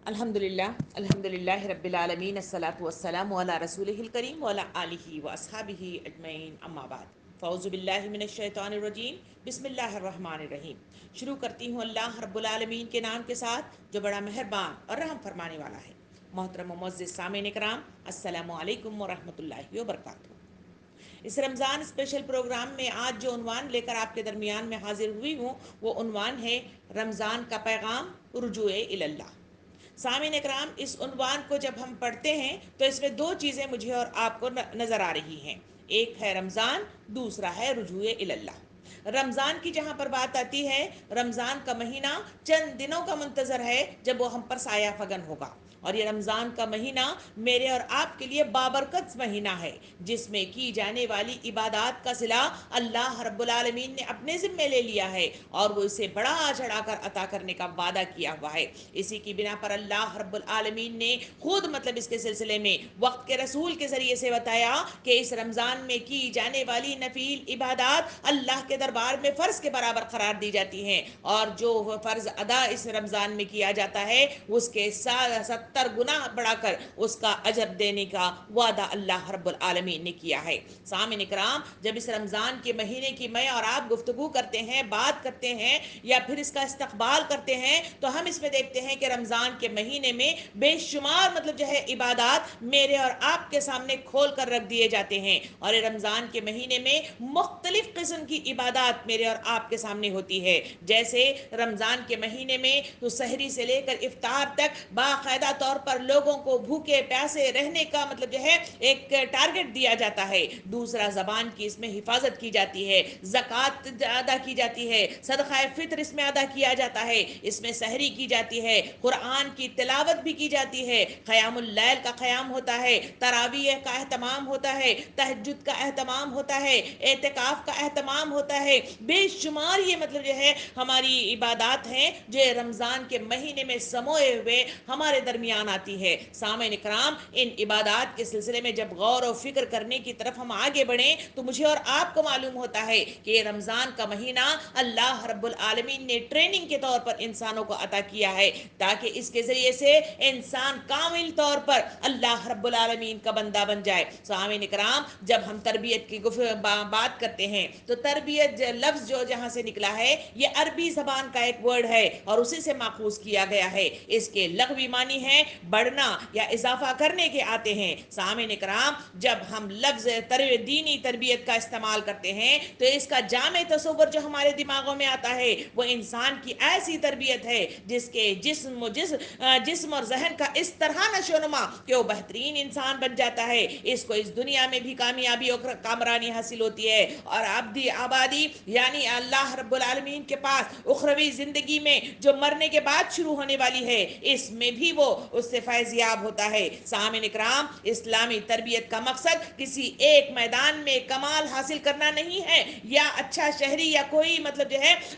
الحمدللہ رب العالمین الصلاۃ والسلام علی رسولہ الکریم وعلی آلہ واصحابہ اجمعین اما بعد فاعوذ باللہ من الشیطان الرجیم بسم اللہ الرحمن الرحیم شروع کرتی ہوں اللہ رب العالمین کے نام کے ساتھ جو بڑا مہربان اور رحم فرمانے والا ہے۔ محترم و معزز سامعین کرام، السلام علیکم ورحمۃ اللہ وبرکاتہ۔ اس رمضان اسپیشل پروگرام میں آج جو عنوان لے کر آپ کے درمیان میں حاضر ہوئی ہوں وہ عنوان ہے رمضان کا پیغام رجوع اللہ۔ سامعین اکرام، اس عنوان کو جب ہم پڑھتے ہیں تو اس میں دو چیزیں مجھے اور آپ کو نظر آ رہی ہیں، ایک ہے رمضان، دوسرا ہے رجوع اللہ۔ رمضان کی جہاں پر بات آتی ہے، رمضان کا مہینہ چند دنوں کا منتظر ہے جب وہ ہم پر سایہ فگن ہوگا، اور یہ رمضان کا مہینہ میرے اور آپ کے لیے بابرکت مہینہ ہے، جس میں کی جانے والی عبادات کا صلہ اللہ رب العالمین نے اپنے ذمے لے لیا ہے، اور وہ اسے بڑا چڑھا کر عطا کرنے کا وعدہ کیا ہوا ہے۔ اسی کی بنا پر اللہ رب العالمین نے خود اس کے سلسلے میں وقت کے رسول کے ذریعے سے بتایا کہ اس رمضان میں کی جانے والی نفل عبادات اللہ کے دربار میں فرض کے برابر قرار دی جاتی ہیں، اور جو فرض ادا اس رمضان میں کیا جاتا ہے اس کے 70 گنا بڑھا کر اس کا اجر دینے کا وعدہ اللہ رب العالمین نے کیا ہے۔ سامعین اکرام، جب اس رمضان کے مہینے کی میں اور آپ گفتگو کرتے ہیں، بات کرتے ہیں یا پھر اس کا استقبال کرتے ہیں، تو ہم اس میں دیکھتے ہیں کہ رمضان کے مہینے میں بے شمار عبادات میرے اور آپ کے سامنے کھول کر رکھ دیے جاتے ہیں، اور رمضان کے مہینے میں مختلف قسم کی عبادات میرے اور آپ کے سامنے ہوتی ہے۔ جیسے رمضان کے مہینے میں تو سحری سے لے کر افطار تک باقاعدہ طور پر لوگوں کو بھوکے پیاسے رہنے کا ایک ٹارگٹ دیا جاتا ہے۔ دوسرا، زبان کی اس میں حفاظت کی جاتی ہے، زکوٰۃ ادا کی جاتی ہے، صدقہ فطر اس میں ادا کیا جاتا ہے، اس میں سحری کی جاتی ہے، قرآن کی تلاوت بھی کی جاتی ہے، قیام اللیل کا قیام ہوتا ہے، تراویح کا اہتمام ہوتا ہے، تہجد کا اہتمام ہوتا ہے، اعتکاف کا اہتمام ہوتا ہے۔ بے شمار یہ ہماری عبادات ہیں جو رمضان کے مہینے میں سموئے ہوئے ہمارے درمیان آتی ہے۔ سامعین اکرام، ان عبادات کے سلسلے میں جب غور و فکر کرنے کی طرف ہم آگے بڑھیں تو مجھے اور آپ کو معلوم ہوتا ہے کہ یہ رمضان کا مہینہ اللہ رب العالمین نے ٹریننگ کے طور پر انسانوں کو عطا کیا ہے، تاکہ اس کے ذریعے سے انسان کامل طور پر اللہ رب العالمین کا بندہ بن جائے۔ سامعین اکرام، جب ہم تربیت کی بات کرتے ہیں تو تربیت لفظ جو جہاں سے نکلا ہے یہ عربی زبان کا ایک ورڈ ہے اور اسی سے ماخوذ کیا گیا ہے۔ اس کے لغوی معنی ہے بڑھنا یا اضافہ کرنے کے آتے ہیں۔ سامعین اکرام، جب ہم لفظ دینی تربیت کا استعمال کرتے ہیں تو اس کا جامع تصور جو ہمارے دماغوں میں آتا ہے وہ انسان کی ایسی تربیت ہے جس کے جسم اور ذہن کا اس طرح نشو و نما کہ وہ بہترین انسان بن جاتا ہے، اس کو اس دنیا میں بھی کامیابی اور کامرانی حاصل ہوتی ہے، اور ابدی آبادی یعنی اللہ رب العالمین کے پاس اخروی زندگی میں جو مرنے کے بعد شروع ہونے والی ہے اس میں بھی وہ اس سے فیض یاب ہوتا ہے۔ سامعین اکرام، اسلامی تربیت کا مقصد کسی ایک میدان میں کمال حاصل کرنا نہیں ہے، یا اچھا شہری یا کوئی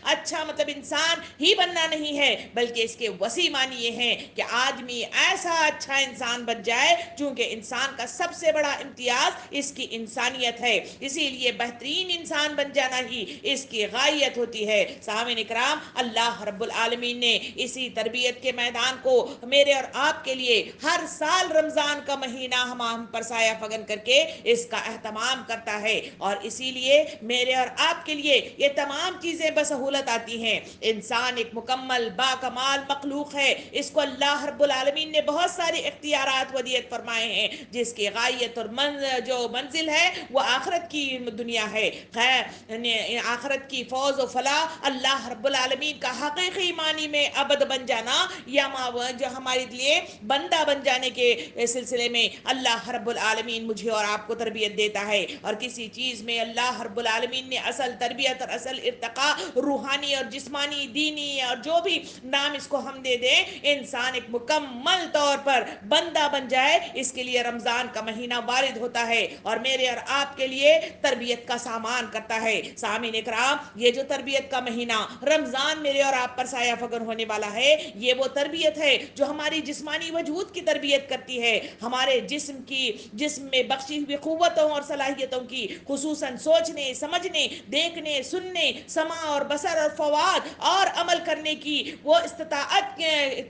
اچھا انسان ہی بننا نہیں ہے، بلکہ اس کے وسیع معنی یہ ہیں کہ آدمی ایسا اچھا انسان بن جائے، چونکہ انسان کا سب سے بڑا امتیاز اس کی انسانیت ہے، اسی لیے بہترین انسان بن جانا ہی اس کی غائیت ہوتی ہے۔ سامعین اکرام، اللہ رب العالمین نے اسی تربیت کے میدان کو میرے اور آپ کے لیے ہر سال رمضان کا مہینہ ہم پر سایہ فگن کر کے اس کا اہتمام کرتا ہے، اور اسی لیے میرے اور آپ کے لیے یہ تمام چیزیں بسہولت آتی ہیں۔ انسان ایک مکمل باکمال مخلوق ہے، اس کو اللہ رب العالمین نے بہت سارے اختیارات ودیت فرمائے ہیں، جس کی غایت اور جو منزل ہے وہ آخرت کی دنیا ہے۔ آخرت کی فوز و فلاح اللہ رب العالمین کا حقیقی معنی میں عبد بن جانا، یا جو ہمارے لیے بندہ بن جانے کے سلسلے میں اللہ رب العالمین مجھے اور آپ کو تربیت دیتا ہے، اور کسی چیز میں اللہ رب العالمین نے اصل تربیت اور اصل ارتقاء روحانی اور جسمانی، دینی اور جو بھی نام اس کو ہم دے دیں، انسان ایک مکمل طور پر بندہ بن جائے، اس کے لیے رمضان کا مہینہ وارد ہوتا ہے اور میرے اور آپ کے لیے تربیت کا سامان کرتا ہے۔ سامعین اکرام یہ جو تربیت کا مہینہ رمضان میرے اور آپ پر سایہ فگن ہونے والا ہے، یہ وہ تربیت ہے جو ہماری جسمانی وجود کی تربیت کرتی ہے، ہمارے جسم میں بخشی ہوئی قوتوں اور صلاحیتوں کی، خصوصاً سوچنے سمجھنے دیکھنے سننے سماع اور بصر اور فواد اور عمل کرنے کی وہ استطاعت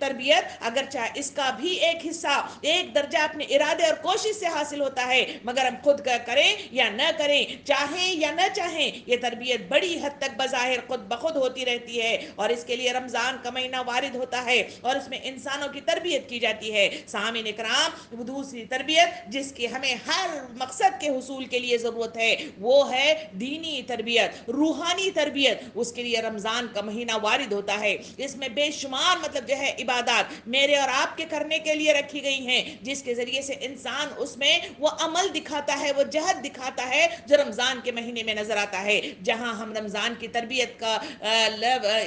تربیت، اگرچہ اس کا بھی ایک حصہ ایک درجہ اپنے ارادے اور کوشش سے حاصل ہوتا ہے، مگر ہم خود کریں یا نہ کریں، چاہیں یا نہ چاہیں، یہ تربیت بڑی حد تک بظاہر خود بخود ہوتی رہتی ہے، اور اس کے لیے رمضان کا مہینہ وارد ہوتا ہے اور اس میں انسانوں کی تربیت کی جاتی ہے۔ سامعین اکرام، دوسری تربیت جس کی ہمیں ہر مقصد کے حصول کے لیے ضرورت ہے وہ ہے دینی تربیت، روحانی تربیت، اس کے لیے رمضان کا مہینہ وارد ہوتا ہے۔ اس میں بے شمار جو ہے عبادات میرے اور آپ کے کرنے کے لیے رکھی گئی ہیں، جس کے ذریعے سے انسان اس میں وہ عمل دکھاتا ہے، وہ جہد دکھاتا ہے جو رمضان کے مہینے میں نظر آتا ہے۔ جہاں ہم رمضان کی تربیت کا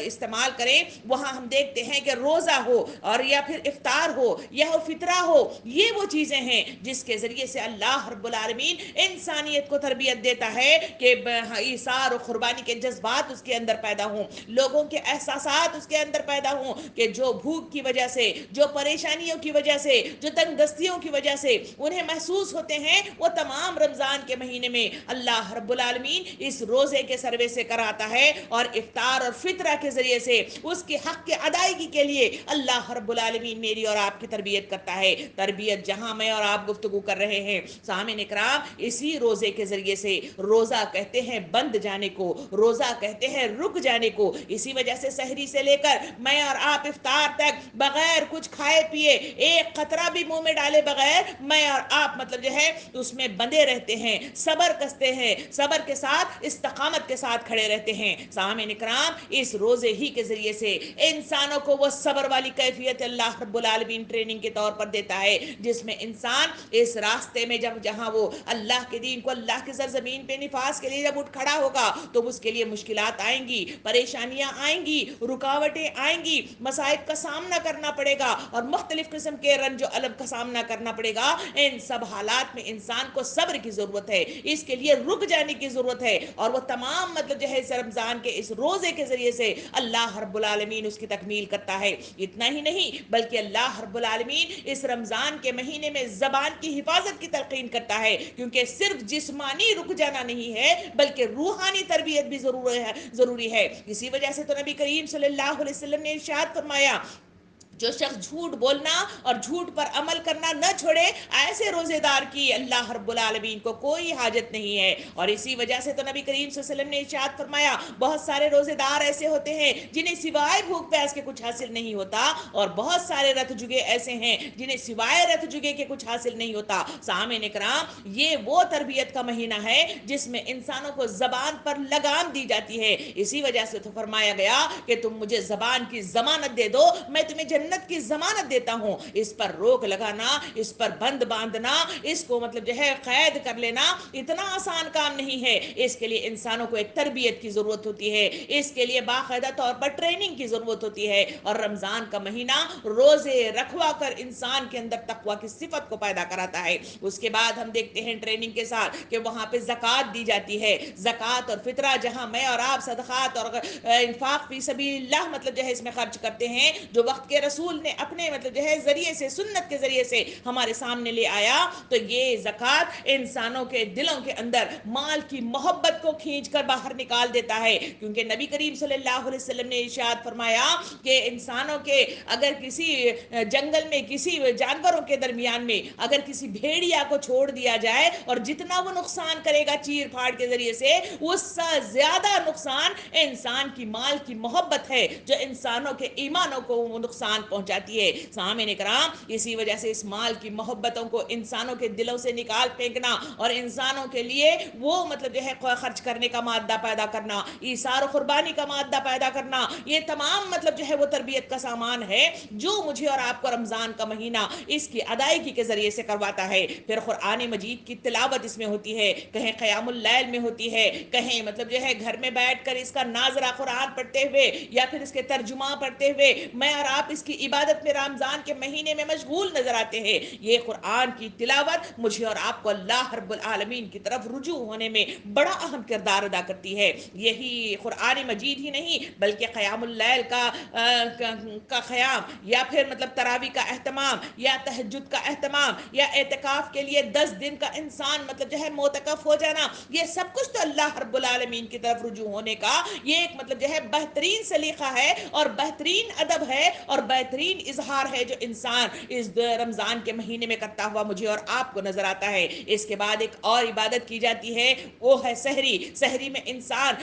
استعمال کریں، وہاں ہم دیکھتے ہیں کہ روزہ ہو اور یا پھر افطار ہو یا فطرہ ہو، یہ وہ چیزیں ہیں جس کے ذریعے سے اللہ رب العالمین انسانیت کو تربیت دیتا ہے کہ ایثار و قربانی کے جذبات اس کے اندر پیدا ہوں، لوگوں کے احساسات اس کے اندر پیدا ہوں کہ جو بھوک کی وجہ سے، جو پریشانیوں کی وجہ سے، جو تنگ دستیوں کی وجہ سے انہیں محسوس ہوتے ہیں، وہ تمام رمضان کے مہینے میں اللہ رب العالمین اس روزے کے سروے سے کراتا ہے، اور افطار اور فطرہ کے ذریعے سے اس کے حق کے ادائیگی کے لیے اللہ رب العالمین میری اور آپ کی تربیت کرتا ہے۔ تربیت جہاں میں اور آپ گفتگو کر رہے ہیں سامعین اکرام، اسی روزے کے ذریعے سے، روزہ کہتے ہیں بند جانے کو، روزہ کہتے ہیں رک جانے کو، اسی وجہ سے سحری سے لے کر میں اور آپ افطار تک بغیر کچھ کھائے پیے، ایک قطرہ بھی منہ میں ڈالے بغیر میں اور آپ جو ہے اس میں بندے رہتے ہیں، صبر کستے ہیں، صبر کے ساتھ استقامت کے ساتھ کھڑے رہتے ہیں۔ سامعین اکرام، اس روزے ہی کے ذریعے سے انسانوں کو وہ صبر والی کیفیت اللہ رب العالمین ٹریننگ کے طور پر دیتا ہے، جس میں انسان اس راستے میں جہاں وہ اللہ کے دین کو، اللہ کی سرزمین پہ نفاذ کے لیے جب اٹھ کھڑا ہوگا تو اس کے لیے مشکلات آئیں گی، پریشانیاں آئیں گی، رکاوٹیں آئیں گی، مصائب کا سامنا کرنا پڑے گا اور مختلف قسم کے رنج و الم کا سامنا کرنا پڑے گا۔ ان سب حالات میں انسان کو صبر کی ضرورت ہے، اس کے لیے رک جانے کی ضرورت ہے، اور وہ تمام جو ہے اس رمضان کے اس روزے کے ذریعے سے اللہ رب العالمین اس کی تکمیل کرتا ہے۔ اتنا ہی نہیں بلکہ اللہ رب العالمین اس رمضان کے مہینے میں زبان کی حفاظت کی تلقین کرتا ہے، کیونکہ صرف جسمانی رک جانا نہیں ہے بلکہ روحانی تربیت بھی ضروری ہے۔ اسی وجہ سے تو نبی کریم صلی اللہ علیہ وسلم نے ارشاد فرمایا، جو شخص جھوٹ بولنا اور جھوٹ پر عمل کرنا نہ چھوڑے، ایسے روزے دار کی اللہ رب العالمین کو کوئی حاجت نہیں ہے۔ اور اسی وجہ سے تو نبی کریم صلی اللہ علیہ وسلم نے ارشاد فرمایا، بہت سارے روزے دار ایسے ہوتے ہیں جنہیں سوائے بھوک پیاس کے کچھ حاصل نہیں ہوتا، اور بہت سارے رت جگے ایسے ہیں جنہیں سوائے رت جگے کے کچھ حاصل نہیں ہوتا۔ سامعین اکرام، یہ وہ تربیت کا مہینہ ہے جس میں انسانوں کو زبان پر لگام دی جاتی ہے۔ اسی وجہ سے تو فرمایا گیا کہ تم مجھے زبان کی ضمانت دے دو، میں تمہیں جنت کی ضمانت دیتا ہوں۔ اس پر روک لگانا، اس پر بند باندھنا، اس کو جو ہے قید کر لینا اتنا آسان کام نہیں ہے۔ اس کے لیے انسانوں کو ایک تربیت کی ضرورت ہوتی ہے، اس کے لیے باقاعدہ طور پر ٹریننگ کی ضرورت ہوتی ہے، اور رمضان کا مہینہ روزے رکھوا کر انسان کے اندر تقوی کی صفت کو پیدا کراتا ہے۔ اس کے بعد ہم دیکھتے ہیں ٹریننگ کے ساتھ کہ وہاں پہ زکوٰۃ دی جاتی ہے، زکوٰۃ اور فطرہ، جہاں میں اور آپ صدقات اور انفاق فی سبیل اللہ جو ہے اس میں خرچ کرتے ہیں، جو وقت کے رسول نے اپنے جو ہے ذریعے سے، سنت کے ذریعے سے ہمارے سامنے لے آیا، تو یہ زکوٰۃ انسانوں کے دلوں کے اندر مال کی محبت کو کھینچ کر باہر نکال دیتا ہے، کیونکہ نبی کریم صلی اللہ علیہ وسلم نے ارشاد فرمایا کہ انسانوں کے اگر کسی جنگل میں کسی جانوروں کے درمیان میں اگر کسی بھیڑیا کو چھوڑ دیا جائے اور جتنا وہ نقصان کرے گا چیر پھاڑ کے ذریعے سے، اس سے زیادہ نقصان انسان کی مال کی محبت ہے جو انسانوں کے ایمانوں کو وہ نقصان پہنچاتی ہے۔ سامعین اکرام، اسی وجہ سے اس مال کی محبتوں کو انسانوں کے دلوں سے نکال پھینکنا اور انسانوں کے لیے وہ جو ہے خرچ کرنے کا مادہ پیدا کرنا، ایثار و قربانی کا مادہ پیدا کرنا، یہ تمام جو ہے وہ تربیت کا سامان ہے جو مجھے اور آپ کو رمضان کا مہینہ اس کی ادائیگی کے ذریعے سے کرواتا ہے۔ پھر قرآن مجید کی تلاوت اس میں ہوتی ہے، کہیں قیام اللیل میں ہوتی ہے، کہیں جو ہے گھر میں بیٹھ کر اس کا ناظرہ قرآن پڑھتے ہوئے یا پھر اس کے ترجمہ پڑھتے ہوئے میں اور آپ اس کی کی عبادت میں رمضان کے مہینے میں مشغول نظر آتے ہیں، یہ قرآن کی تلاوت مجھے اور آپ کو اللہ رب العالمین کی طرف رجوع ہونے میں بڑا اہم کردار ادا کرتی ہے۔ یہی قرآن مجید ہی نہیں بلکہ قیام اللیل کا قیام، یا پھر مطلب تراویح کا اہتمام، یا تہجد کا اہتمام، یا اعتکاف کے لیے 10 دن کا انسان مطلب جو ہے معتکف ہو جانا، یہ سب کچھ تو اللہ رب العالمین کی طرف رجوع ہونے کا یہ ایک مطلب جو ہے بہترین سلیقہ ہے اور بہترین ادب ہے اور بہترین اظہار ہے جو انسان اس رمضان کے مہینے میں کرتا ہوا مجھے اور آپ کو نظر آتا ہے۔ اس کے بعد ایک اور عبادت کی جاتی ہے، وہ ہے سحری۔ سحری میں انسان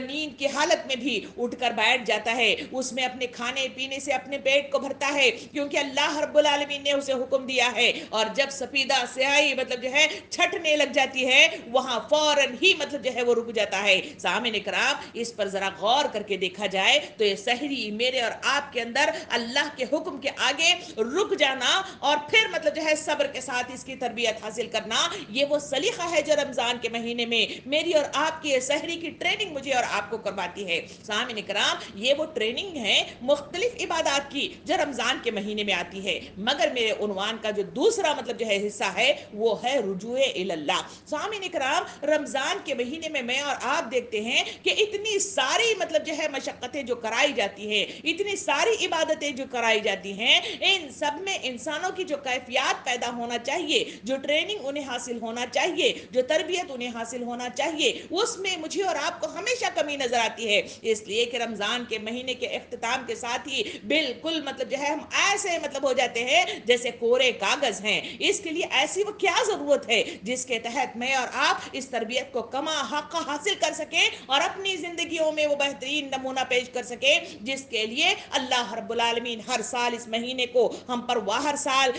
نیند کی حالت میں بھی اٹھ کر بیٹھ جاتا ہے، اس میں اپنے کھانے پینے سے اپنے پیٹ کو بھرتا ہے کیونکہ اللہ رب العالمین نے اسے حکم دیا ہے، اور جب سفیدہ سیاہی مطلب جو ہے چھٹنے لگ جاتی ہے وہاں فوراً ہی مطلب جو ہے وہ رک جاتا ہے۔ سامعین کرام، اس پر ذرا غور کر کے دیکھا جائے تو یہ سحری میرے اور آپ کے اندر اللہ کے حکم کے آگے رک جانا اور پھر مطلب جو ہے صبر کے ساتھ اس کی تربیت حاصل کرنا، یہ وہ سلیقہ ہے جو رمضان کے مہینے میں میری اور آپ کی سحری کی ٹریننگ مجھے اور آپ کو کرواتی ہے۔ سامعین کرام، یہ وہ ٹریننگ ہے مختلف عبادات کی جو رمضان کے مہینے میں آتی ہے، مگر میرے عنوان کا جو دوسرا مطلب جو ہے حصہ ہے وہ ہے رجوع اللہ۔ سامعین کرام، رمضان کے مہینے میں اور آپ دیکھتے ہیں کہ اتنی ساری مطلب جو ہے مشقتیں جو کرائی جاتی ہیں، اتنی ساری عبادتیں جو کرائی جاتی ہیں، ان سب میں انسانوں کی جو کیفیات پیدا ہونا چاہیے، جو ٹریننگ انہیں حاصل ہونا چاہیے، جو تربیت انہیں حاصل ہونا چاہیے، اس میں مجھے اور آپ کو ہمیشہ کمی نظر آتی ہے۔ اس لیے کہ رمضان کے مہینے کے اختتام کے ساتھ ہی بالکل مطلب جو ہے ہم ایسے مطلب ہو جاتے ہیں جیسے کورے کاغذ ہیں۔ اس کے لیے ایسی وہ کیا ضرورت ہے جس کے تحت میں اور آپ اس تربیت کو کما حق حاصل کر سکیں اور اپنی زندگیوں میں وہ بہترین نمونہ پیش کر سکیں جس کے لیے اللہ رب العالمین ہر سال اس مہینے کو ہم پر ہر سال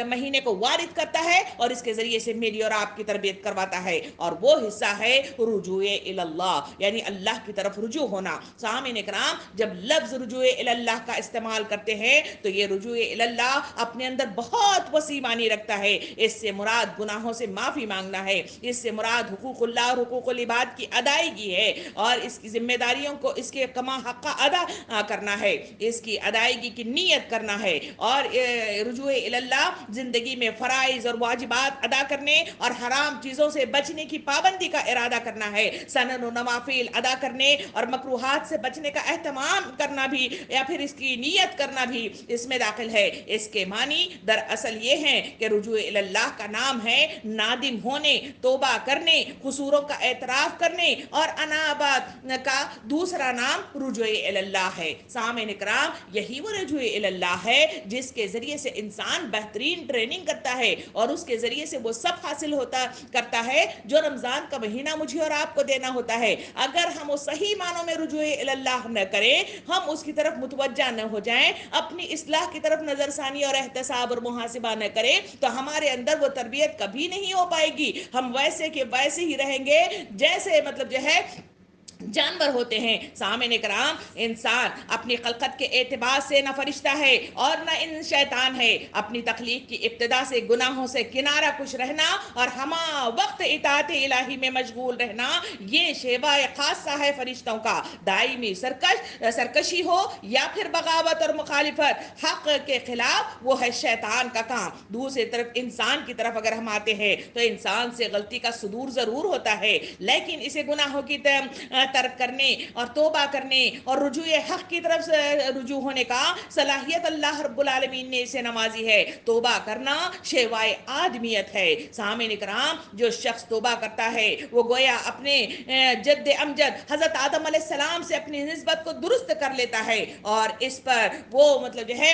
مہینے کو وارد کرتا ہے اور اس کے ذریعے سے میری اور آپ کی تربیت کرواتا ہے، اور وہ حصہ ہے رجوع اللہ، یعنی اللہ کی طرف رجوع ہونا۔ سامعین کرام، جب لفظ رجوع اللہ کا استعمال کرتے ہیں تو یہ رجوع اللہ اپنے اندر بہت وسیع معنی رکھتا ہے۔ اس سے مراد گناہوں سے معافی مانگنا ہے، اس سے مراد حقوق اللہ اور حقوق العباد کی ادائیگی ہے، اور اس کی ذمہ داریوں کو اس کے کما حق ادا کرنا ہے، اس کی ادائیگی کی نیت کرنا ہے، اور رجوع اللہ زندگی میں فرائض اور واجبات ادا کرنے اور حرام چیزوں سے بچنے کی پابندی کا ارادہ کرنا ہے، سنن و نوافل ادا کرنے اور مکروہات سے بچنے کا اہتمام کرنا بھی یا پھر اس کی نیت کرنا بھی اس میں داخل ہے۔ اس کے معنی دراصل یہ ہیں کہ رجوع اللہ کا نام ہے نادم ہونے، توبہ کرنے، قصوروں کا اعتراف کرنے، اور انابت کا دوسرا نام رجوع اللہ ہے۔ سامعین کرام، یہی وہ رجوع اللہ ہے جس کے ذریعے سے انسان بہترین ٹریننگ کرتا ہے اور اس کے ذریعے سے وہ سب حاصل کرتا ہے جو رمضان کا مہینہ مجھے اور آپ کو دینا ہوتا ہے۔ اگر ہم وہ صحیح معنوں میں رجوع اللہ نہ کریں، ہم اس کی طرف متوجہ نہ ہو جائیں، اپنی اصلاح کی طرف نظر ثانی اور احتساب اور محاسبہ نہ کریں، تو ہمارے اندر وہ تربیت کبھی نہیں ہو پائے گی۔ ہم ویسے کے ویسے ہی رہیں گے جیسے مطلب جو ہے جانور ہوتے ہیں۔ سامعین کرام، انسان اپنی خلقت کے اعتبار سے نہ فرشتہ ہے اور نہ ان شیطان ہے۔ اپنی تخلیق کی ابتدا سے گناہوں سے کنارہ کش رہنا اور ہما وقت اطاعت الہی میں مشغول رہنا، یہ شیوہ خاصہ ہے فرشتوں کا۔ دائمی سرکشی ہو یا پھر بغاوت اور مخالفت حق کے خلاف، وہ ہے شیطان کا کام۔ دوسری طرف انسان کی طرف اگر ہم آتے ہیں تو انسان سے غلطی کا صدور ضرور ہوتا ہے، لیکن اسے گناہوں کی ترک کرنے اور توبہ کرنے اور رجوع حق کی طرف رجوع ہونے کا صلاحیت اللہ رب العالمین نے اسے نوازی ہے۔ توبہ کرنا شیوائے آدمیت ہے۔ سامعین کرام، جو شخص توبہ کرتا ہے وہ گویا اپنے جد امجد حضرت آدم علیہ السلام سے اپنی نسبت کو درست کر لیتا ہے اور اس پر وہ مطلب جو ہے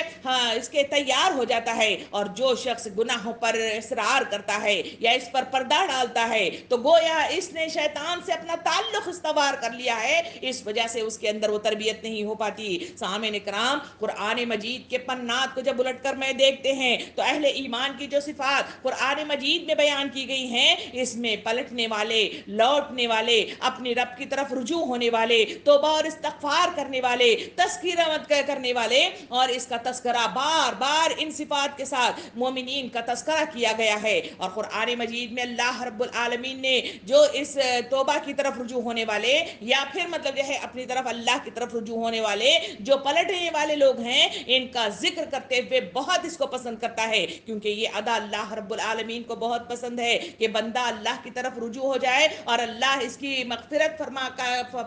اس کے تیار ہو جاتا ہے، اور جو شخص گناہوں پر اصرار کرتا ہے یا اس پر پردہ ڈالتا ہے تو گویا اس نے شیطان سے اپنا تعلق استوار کر لیا ہے، اس وجہ سے اس کے اندر وہ تربیت نہیں ہو پاتی۔ سامعین کرام، قرآن مجید کے پنات کو جب الٹ کر میں دیکھتے ہیں تو اہل ایمان کی جو صفات قرآن مجید میں بیان کی گئی ہیں، اس میں پلٹنے والے، لوٹنے والے، اپنی رب کی طرف رجوع ہونے والے، توبہ اور استغفار کرنے والے، تذکرہ کرنے والے، اور اس کا تذکرہ بار بار ان صفات کے ساتھ مومنین کا تذکرہ کیا گیا ہے۔ اور قرآن مجید میں اللہ رب العالمین نے جو اس توبہ کی طرف رجوع ہونے والے یا پھر مطلب جو ہے اپنی طرف اللہ کی طرف رجوع ہونے والے جو پلٹنے والے لوگ ہیں ان کا ذکر کرتے ہوئے بہت اس کو پسند کرتا ہے، کیونکہ یہ ادا اللہ رب العالمین کو بہت پسند ہے کہ بندہ اللہ کی طرف رجوع ہو جائے اور اللہ اس کی مغفرت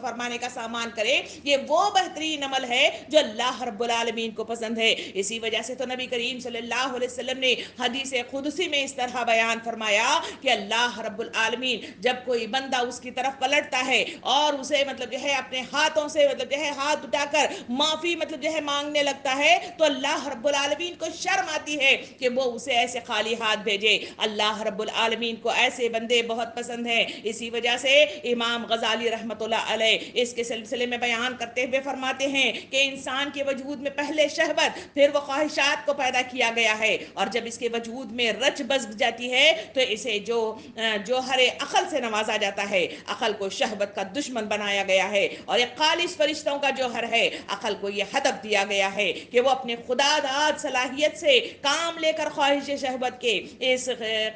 فرمانے کا سامان کرے۔ یہ وہ بہترین عمل ہے جو اللہ رب العالمین کو پسند ہے۔ اسی وجہ سے تو نبی کریم صلی اللہ علیہ وسلم نے حدیث قدسی میں اس طرح بیان فرمایا کہ اللہ رب العالمین جب کوئی بندہ اس کی طرف پلٹتا ہے اور اسے مطلب جو ہے اپنے ہاتھوں سے مطلب جو ہے ہاتھ اٹھا کر معافی مطلب جو ہے مانگنے لگتا ہے تو اللہ رب العالمین کو شرم آتی ہے کہ وہ اسے ایسے خالی ہاتھ بھیجے۔ اللہ رب العالمین کو ایسے بندے بہت پسند ہیں۔ اسی وجہ سے امام غزالی رحمت اللہ علیہ اس کے سلسلے میں بیان کرتے ہوئے فرماتے ہیں کہ انسان کے وجود میں پہلے شہوت پھر وہ خواہشات کو پیدا کیا گیا ہے، اور جب اس کے وجود میں رچ بس جاتی ہے تو اسے جوہر عقل سے نوازا جاتا ہے۔ عقل کو شہوت کا دشمن بنایا گیا ہے اور ایک خالص فرشتوں کا جوہر ہے۔ عقل کو یہ ہدف دیا گیا ہے کہ وہ اپنے خدا داد صلاحیت سے کام لے کر خواہش شہوت کے اس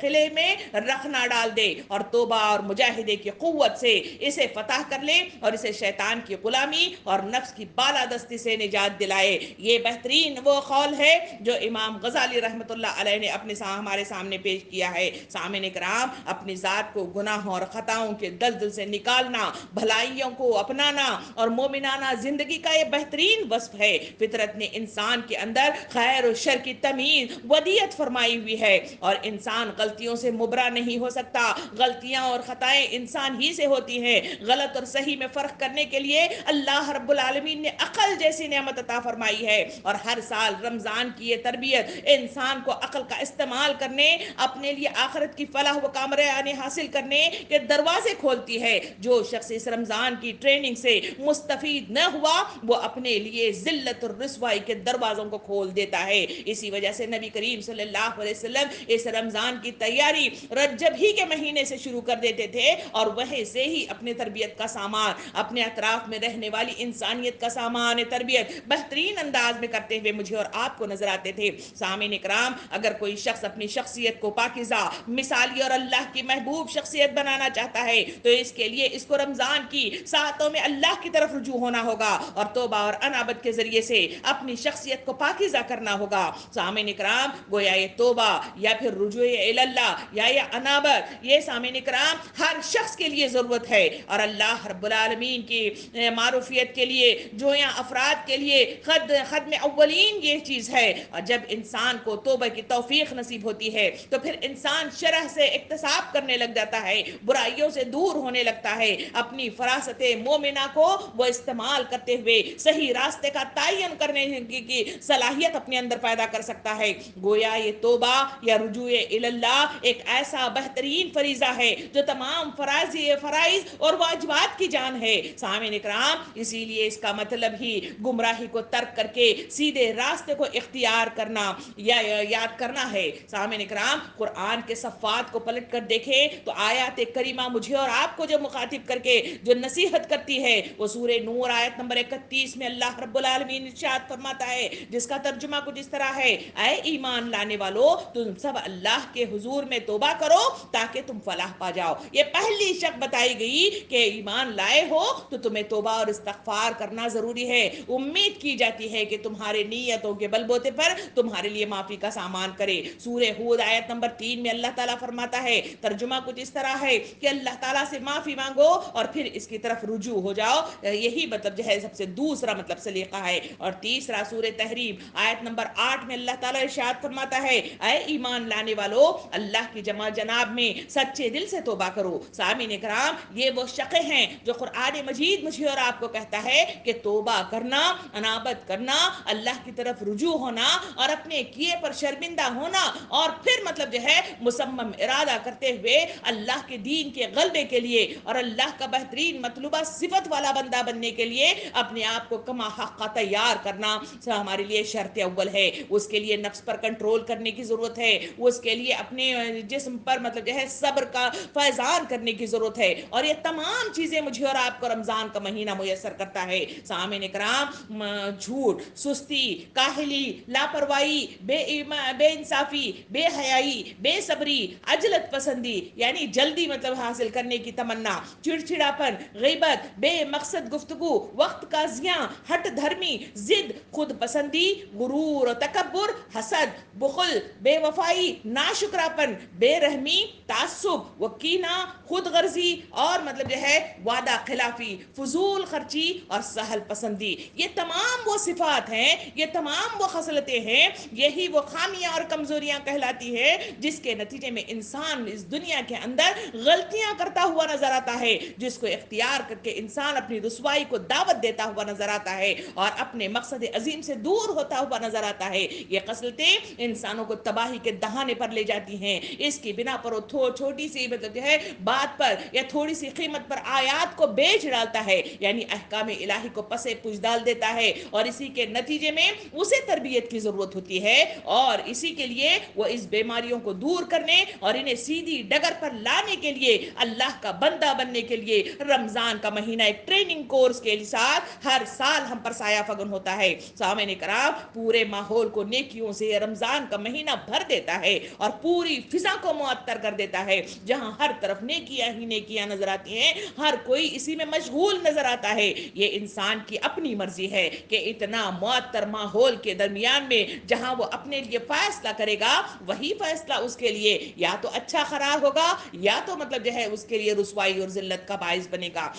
قلعے میں رخنا ڈال دے اور توبہ اور مجاہدے کی قوت سے اسے فتح کر لے اور اسے شیطان کی غلامی اور نفس کی بالادستی سے نجات دلائے۔ یہ بہترین وہ قول ہے جو امام غزالی رحمت اللہ علیہ نے ہمارے سامنے پیش کیا ہے۔ سامعین کرام، اپنی ذات کو گناہوں اور خطاؤں کے دلدل سے نکالنا، بھلائیوں کو اپنانا اور مومنانہ زندگی کا یہ بہترین وصف ہے۔ فطرت نے انسان کے اندر خیر و شر کی تمیز ودیت فرمائی ہوئی ہے اور انسان غلطیوں سے مبرا نہیں ہو سکتا۔ غلطیاں اور خطائیں انسان ہی سے ہوتی ہیں۔ غلط اور صحیح میں فرق کرنے کے لیے اللہ رب العالمین نے عقل جیسی نعمت عطا فرمائی ہے، اور ہر سال رمضان کی یہ تربیت انسان کو عقل کا استعمال کرنے، اپنے لیے آخرت کی فلاح و کامیابی حاصل کرنے کے دروازے کھولتی ہے۔ جو شخص اس رمضان کی ٹریننگ سے مستفید نہ ہوا وہ اپنے لیے ذلت اور رسوائی کے دروازوں کو کھول دیتا ہے۔ اسی وجہ سے نبی کریم صلی اللہ علیہ وسلم اس رمضان کی تیاری رجب ہی کے مہینے سے شروع کر دیتے تھے اور وہیں سے ہی اپنے تربیت کا سامان، اپنے اطراف میں رہنے والی انسانیت کا سامان تربیت بہترین انداز میں کرتے ہوئے مجھے اور آپ کو نظر آتے تھے۔ سامعین اکرام، اگر کوئی شخص اپنی شخصیت کو پاکیزہ، مثالی اور اللہ کی محبوب شخصیت بنانا چاہتا ہے تو اس کے لیے اس کو رمضان کی ساعتوں میں اللہ کی طرف رجوع ہونا ہوگا اور توبہ اور انابت کے ذریعے سے اپنی شخصیت کو پاکیزہ کرنا ہوگا۔ سامعین اکرام، گویا یہ توبہ یا پھر رجوع اللہ یا یہ انابت، یہ سامعین اکرام ہر شخص کے لیے ضرورت ہے، اور اللہ رب العالمین کی معروفیت کے لیے جو یہاں افراد کے لیے خدم اولین یہ چیز ہے۔ اور جب انسان کو توبہ کی توفیق نصیب ہوتی ہے تو پھر انسان شرح سے اکتساب کرنے لگ جاتا ہے، برائیوں سے دور ہونے لگتا ہے، اپنی فراست مومنہ کو وہ استعمال کرتے ہوئے صحیح راستے کا تعین کرنے کی صلاحیت اپنے اندر پیدا کر سکتا ہے۔ گویا یہ توبہ یا رجوع اللہ ایک ایسا بہترین فریضہ ہے جو تمام فرائض اور واجبات کی جان ہے۔ سامعین اکرام، اسی لیے اس کا مطلب ہی گمراہی کو ترک کر کے سیدھے راستے کو اختیار کرنا یا یاد کرنا ہے۔ سامعین اکرام، قرآن کے صفات کو پلٹ کر دیکھیں تو آیات کریمہ مجھے اور آپ کو جو مخاطب کر کے جو نصیحت کرتی ہے وہ سورہ نور آیت نمبر 31 میں اللہ رب العالمین ارشاد فرماتا ہے، جس کا ترجمہ کچھ اس طرح ہے: اے ایمان لانے والو، تم سب اللہ کے حضور میں توبہ کرو تاکہ تم فلاح پا جاؤ۔ یہ پہلی شرط بتائی گئی کہ ایمان لائے ہو تو تمہیں توبہ اور استغفار کرنا ضروری ہے۔ امید کی جاتی ہے کہ تمہارے نیتوں کے بل بوتے پر تمہارے لیے معافی کا سامان کرے۔ سورہ ہود آیت نمبر 3 میں اللہ تعالیٰ فرماتا ہے، ترجمہ کچھ اس طرح ہے کہ اللہ تعالیٰ سے معافی مانگو اور پھر اس کی طرف رجوع ہو جاؤ۔ یہی مطلب جو ہے سب سے دوسرا مطلب سلیقہ ہے۔ اور تیسرا سورہ تحریم آیت نمبر 8 میں اللہ تعالیٰ ارشاد فرماتا ہے، اے ایمان لانے والو، اللہ کی جمع جناب میں سچے دل سے توبہ کرو۔ سامعین اکرام، یہ وہ شقیں ہیں جو قرآن مجید مجھے اور آپ کو کہتا ہے کہ توبہ کرنا، انابت کرنا، اللہ کی طرف رجوع ہونا اور اپنے کیے پر شرمندہ ہونا، اور پھر مطلب جو ہے مصمم ارادہ کرتے ہوئے اللہ کے دین کے غلبے کے لیے اور اللہ کا بہترین مطلوبہ صفت والا بندہ بننے کے لیے اپنے آپ کو کما حق تیار کرنا ہمارے لیے شرط اول ہے۔ اس کے لیے نفس پر کنٹرول کرنے کی ضرورت ہے، اس کے لیے اپنے جسم پر مطلب جو ہے صبر کا فیضان کرنے کی ضرورت ہے، اور یہ تمام چیزیں مجھے اور آپ کو رمضان کا مہینہ میسر کرتا ہے۔ سامعین اکرام، جھوٹ، سستی، کاہلی، لاپرواہی، بے انصافی، بے حیائی، بے صبری، عجلت پسندی یعنی جلدی مطلب حاصل کرنے کی تمنا، چڑچڑاپن، غیبت، بے مقصد گفتگو، وقت کا زیاں، ہٹ دھرمی، ضد، خود پسندی، غرور و تکبر، حسد، بخل، بے وفائی، ناشکراپن، بے رحمی، تعصب و کینہ، خود غرضی اور مطلب جو ہے وعدہ خلافی، فضول خرچی اور سہل پسندی. یہ تمام وہ صفات ہیں، یہ تمام وہ خصلتیں ہیں، یہی وہ خامیاں اور کمزوریاں کہلاتی ہے جس کے نتیجے میں انسان اس دنیا کے اندر غلطیاں کرتا ہوا نظر آتا ہے، جس کو اختیار کر کے انسان اپنی رسوائی کو دعوت دیتا ہوا نظر آتا ہے اور اپنے مقصد عظیم سے دور ہوتا ہوا نظر آتا ہے. یہ خصلتیں انسانوں کو تباہی کے دہانے پر لے جاتی ہیں. اس کی بنا پر وہ چھوٹی سی مطلب جو ہے بات پر یا تھوڑی سی قیمت پر آیات کو بیچ ڈالتا ہے، یعنی احکام الہی کو پسے پوچھ ڈال دیتا ہے، اور اسی کے نتیجے میں اسے تربیت کی ضرورت ہوتی ہے، اور اسی کے لیے وہ اس بیماریوں کو دور کرنے اور انہیں سیدھی ڈگر پر لانے کے لیے اللہ کا بندہ بننے کے لیے رمضان کا مہینہ ایک ٹریننگ کورس کے ساتھ ہر سال ہم پر سایہ فگن ہوتا ہے. سامعین کرام، پورے ماحول کو نیکیوں سے رمضان کا مہینہ بھر دیتا ہے اور پوری فضا کو معطر کر دیتا ہے. جہاں ہر طرف نیکیاں ہی نیکیاں نظر آتی ہیں، ہر کوئی اسی میں مشغول نظر آتا ہے. یہ انسان کی اپنی مرضی ہے کہ اتنا معطر ماحول کے درمیان میں جہاں وہ اپنے لیے فیصلہ کرے گا، وہی فیصلہ اس کے لیے یا تو اچھا قرار ہوگا یا تو مطلب جو ہے اس کے لیے رسوائی اور ذلت کا باعث بنے گا.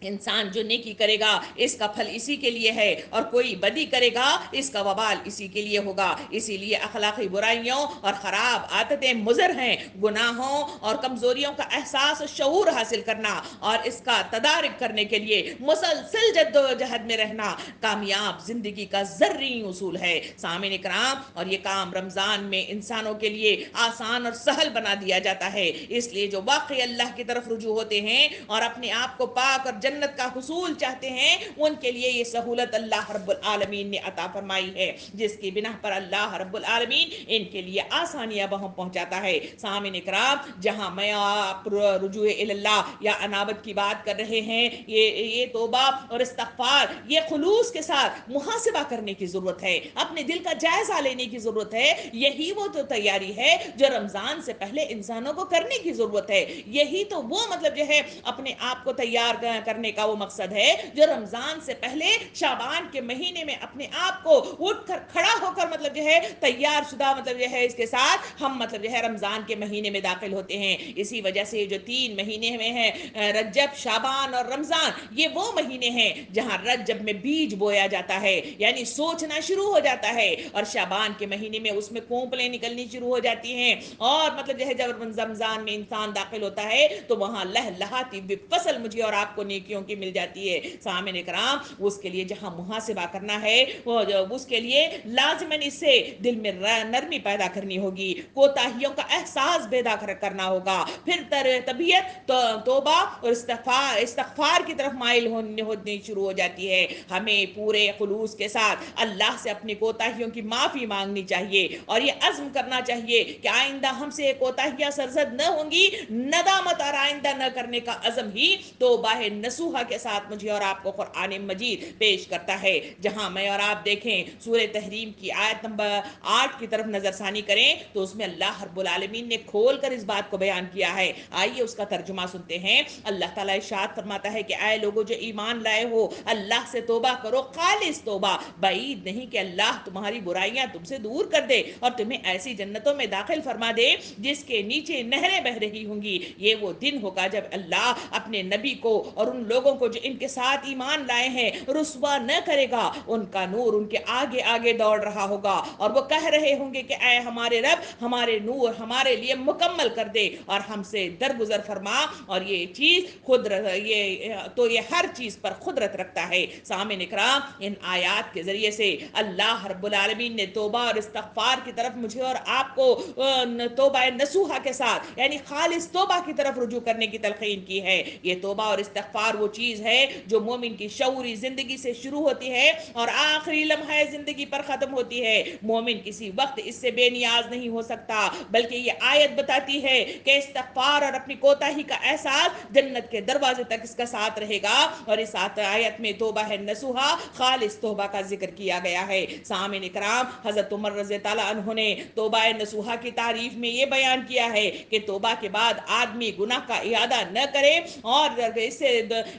انسان جو نیکی کرے گا اس کا پھل اسی کے لیے ہے، اور کوئی بدی کرے گا اس کا وبال اسی کے لیے ہوگا. اسی لیے اخلاقی برائیوں اور خراب عادتیں مضر ہیں. گناہوں اور کمزوریوں کا احساس و شعور حاصل کرنا اور اس کا تدارک کرنے کے لیے مسلسل جد و جہد میں رہنا کامیاب زندگی کا ضروری اصول ہے. سامعین کرام، اور یہ کام رمضان میں انسانوں کے لیے آسان اور سہل بنا دیا جاتا ہے. اس لیے جو واقعی اللہ کی طرف رجوع ہوتے ہیں اور اپنے آپ کو پاک اور جنت کا حصول چاہتے ہیں، ان کے لیے یہ سہولت اللہ رب العالمین نے عطا فرمائی ہے، جس کی بنا پر اللہ رب العالمین ان کے لیے آسانیاں بہم پہنچاتا ہے. سامعین کرام، جہاں میں آپ رجوع اللہ یا انابت کی بات کر رہے ہیں، یہ توبہ اور استغفار، یہ خلوص کے ساتھ محاسبہ کرنے کی ضرورت ہے، اپنے دل کا جائزہ لینے کی ضرورت ہے. یہی وہ تو تیاری ہے جو رمضان سے پہلے انسانوں کو کرنے کی ضرورت ہے. یہی تو وہ مطلب جو ہے اپنے آپ کو تیار کرنے کا وہ مقصد ہے جو رمضان سے پہلے شعبان کے مہینے میں اپنے آپ کو اٹھ کر کھڑا ہو کر مطلب جو ہے تیار شدہ مطلب جو ہے اس کے ساتھ ہم مطلب جو ہے رمضان کے مہینے میں داخل ہوتے ہیں. اسی وجہ سے جو 3 مہینے میں ہیں، رجب، شعبان اور رمضان، یہ وہ مہینے ہیں جہاں رجب میں بیج بویا جاتا ہے، یعنی سوچنا شروع ہو جاتا ہے، اور شعبان کے مہینے میں اس میں کونپلیں نکلنی شروع ہو جاتی ہیں، اور مطلب جو ہے جب رمضان میں انسان داخل ہوتا ہے تو وہاں لہلہاتی فصل مجھے اور آپ کو نیکیوں کی مل جاتی ہے. سامعین کرام، اس کے لیے جہاں محاسبہ کرنا ہے، وہ اس کے لیے لازماً اس سے دل میں نرمی پیدا کرنی ہوگی، کوتاہیوں کا احساس پیدا کرنا ہوگا، پھر طبیعت توبہ اور استغفار کی طرف مائل ہونی شروع ہو جاتی ہے. ہمیں پورے خلوص کے ساتھ اللہ سے اپنی کوتاہیوں کی معافی مانگنی چاہیے اور یہ عزم کرنا چاہیے کہ آئندہ ہم سے کوتاہیاں سرزد نہ ہوں گی. ندامت اور آئندہ نہ کرنے کا عزم ہی توبہ نصوحہ کے ساتھ مجھے اور آپ کو قرآن مجید پیش کرتا ہے. جہاں میں اور آپ دیکھیں سورہ تحریم کی آیت نمبر 8 کی طرف نظر ثانی کریں تو اس میں اللہ رب العالمین نے کھول کر اس بات کو بیان کیا ہے. آئیے اس کا ترجمہ سنتے ہیں. اللہ تعالیٰ ارشاد فرماتا ہے کہ اے لوگو جو ایمان لائے ہو، اللہ سے توبہ کرو، خالص توبہ. بعید نہیں کہ اللہ تمہاری برائیاں تم سے دور کر دے اور تمہیں ایسی جنتوں میں داخل فرما دے جس کے نیچے نہریں بہ رہی ہوں گی. یہ وہ دن ہوگا جب اللہ اپنے نبی کو اور ان لوگوں کو جو ان کے ساتھ ایمان لائے ہیں رسوا نہ کرے گا. ان کا نور ان کے آگے آگے دوڑ رہا ہوگا اور وہ کہہ رہے ہوں گے کہ اے ہمارے رب، ہمارے نور ہمارے لیے مکمل کر دے اور ہم سے درگزر فرما. اور یہ چیز یہ ہر چیز پر قدرت رکھتا ہے. سامعین اکرام، ان آیات کے ذریعے سے اللہ رب العالمین نے توبہ اور استغفار کی طرف مجھے اور آپ کو توبہ نصوحہ کے ساتھ یعنی خالص توبہ کی طرف رجوع کرنے کی تلقین کی ہے. یہ توبہ اور استغفار وہ چیز ہے جو مومن کی شعوری زندگی سے شروع ہوتی ہے اور آخری لمحہ زندگی پر ختم ہوتی ہے. مومن کسی وقت اس سے بے نیاز نہیں ہو سکتا، بلکہ یہ آیت بتاتی ہے کہ استغفار اور اپنی کوتاہی کا احساس جنت کے دروازے تک اس کا ساتھ رہے گا. اور اس آیت میں توبہ نصوحہ خالص توبہ کا ذکر کیا گیا ہے. سامعین اکرام، حضرت عمر رضی اللہ عنہ نے توبہ نصوحہ کی تعریف میں یہ بیان کیا ہے کہ توبہ کے بعد آدمی گناہ کا اعادہ نہ کرے اور اس سے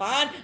5,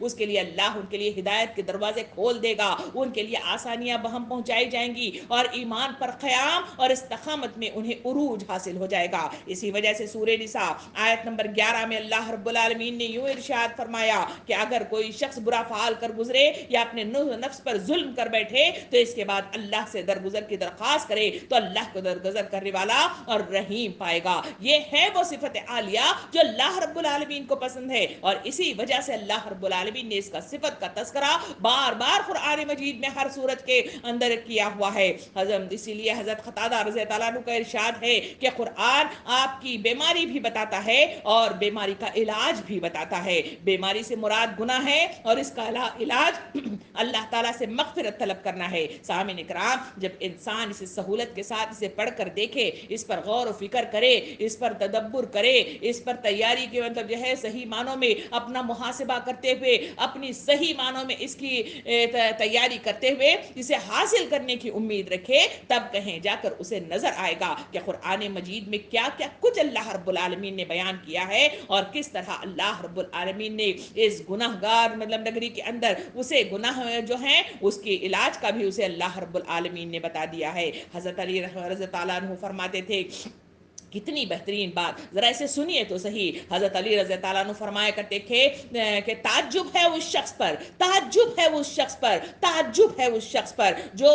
اس کے لیے اللہ ان کے لیے ہدایت کے دروازے کھول دے گا، ان کے لیے آسانیاں بہم پہنچائی جائیں گی، اور ایمان پر قیام اور استقامت میں انہیں عروج حاصل ہو جائے گا۔ اسی وجہ سے سورہ نساء آیت نمبر 11 میں اللہ رب العالمین نے یوں ارشاد فرمایا کہ اگر کوئی شخص برا فعل کر گزرے یا اپنے نفس پر ظلم کر بیٹھے تو اس کے بعد اللہ سے درگزر کی درخواست کرے تو اللہ کو درگزر کرنے والا اور رحیم پائے گا۔ یہ ہے وہ صفت عالیہ جو اللہ رب العالمین کو پسند ہے، اور اسی وجہ سے اللہ رب العالمین نے اس کا صفت کا تذکرہ بار بار قرآن مجید میں ہر سورت کے اندر کیا ہوا ہے۔ اسی لیے حضرت قتادہ رضی اللہ عنہ کا ارشاد ہے کہ قرآن آپ کی بیماری بھی بتاتا ہے اور بیماری کا علاج بھی بتاتا ہے۔ بیماری سے مراد گناہ ہے اور اس کا علاج اللہ تعالیٰ سے مغفرت طلب کرنا ہے۔ سامعین اکرام، جب انسان اسے سہولت کے ساتھ اسے پڑھ کر دیکھے، اس پر غور و فکر کرے، اس پر تدبر کرے، اس پر تیاری کے مطلب جو ہے صحیح معنوں میں اپنا محاسبہ کرتے ہوئے، اپنی صحیح معنوں میں اس کی تیاری کرتے ہوئے اسے حاصل کرنے کی امید رکھے، تب کہیں جا کر اسے نظر آئے گا کہ قرآن مجید میں کیا کیا کچھ اللہ رب العالمین نے بیان کیا ہے، اور کس طرح اللہ رب العالمین نے اس گناہگار مطلب نگری کے اندر اسے گناہ جو ہیں اس کے علاج کا بھی اسے اللہ رب العالمین نے بتا دیا ہے۔ حضرت علی رضی اللہ عنہ فرماتے تھے، کتنی بہترین بات، ذرا اسے سنیے تو صحیح۔ حضرت علی رضی اللہ عنہ فرمایا کرتے تھے کہ تعجب ہے اس شخص پر، تعجب ہے اس شخص پر، تعجب ہے اس شخص پر جو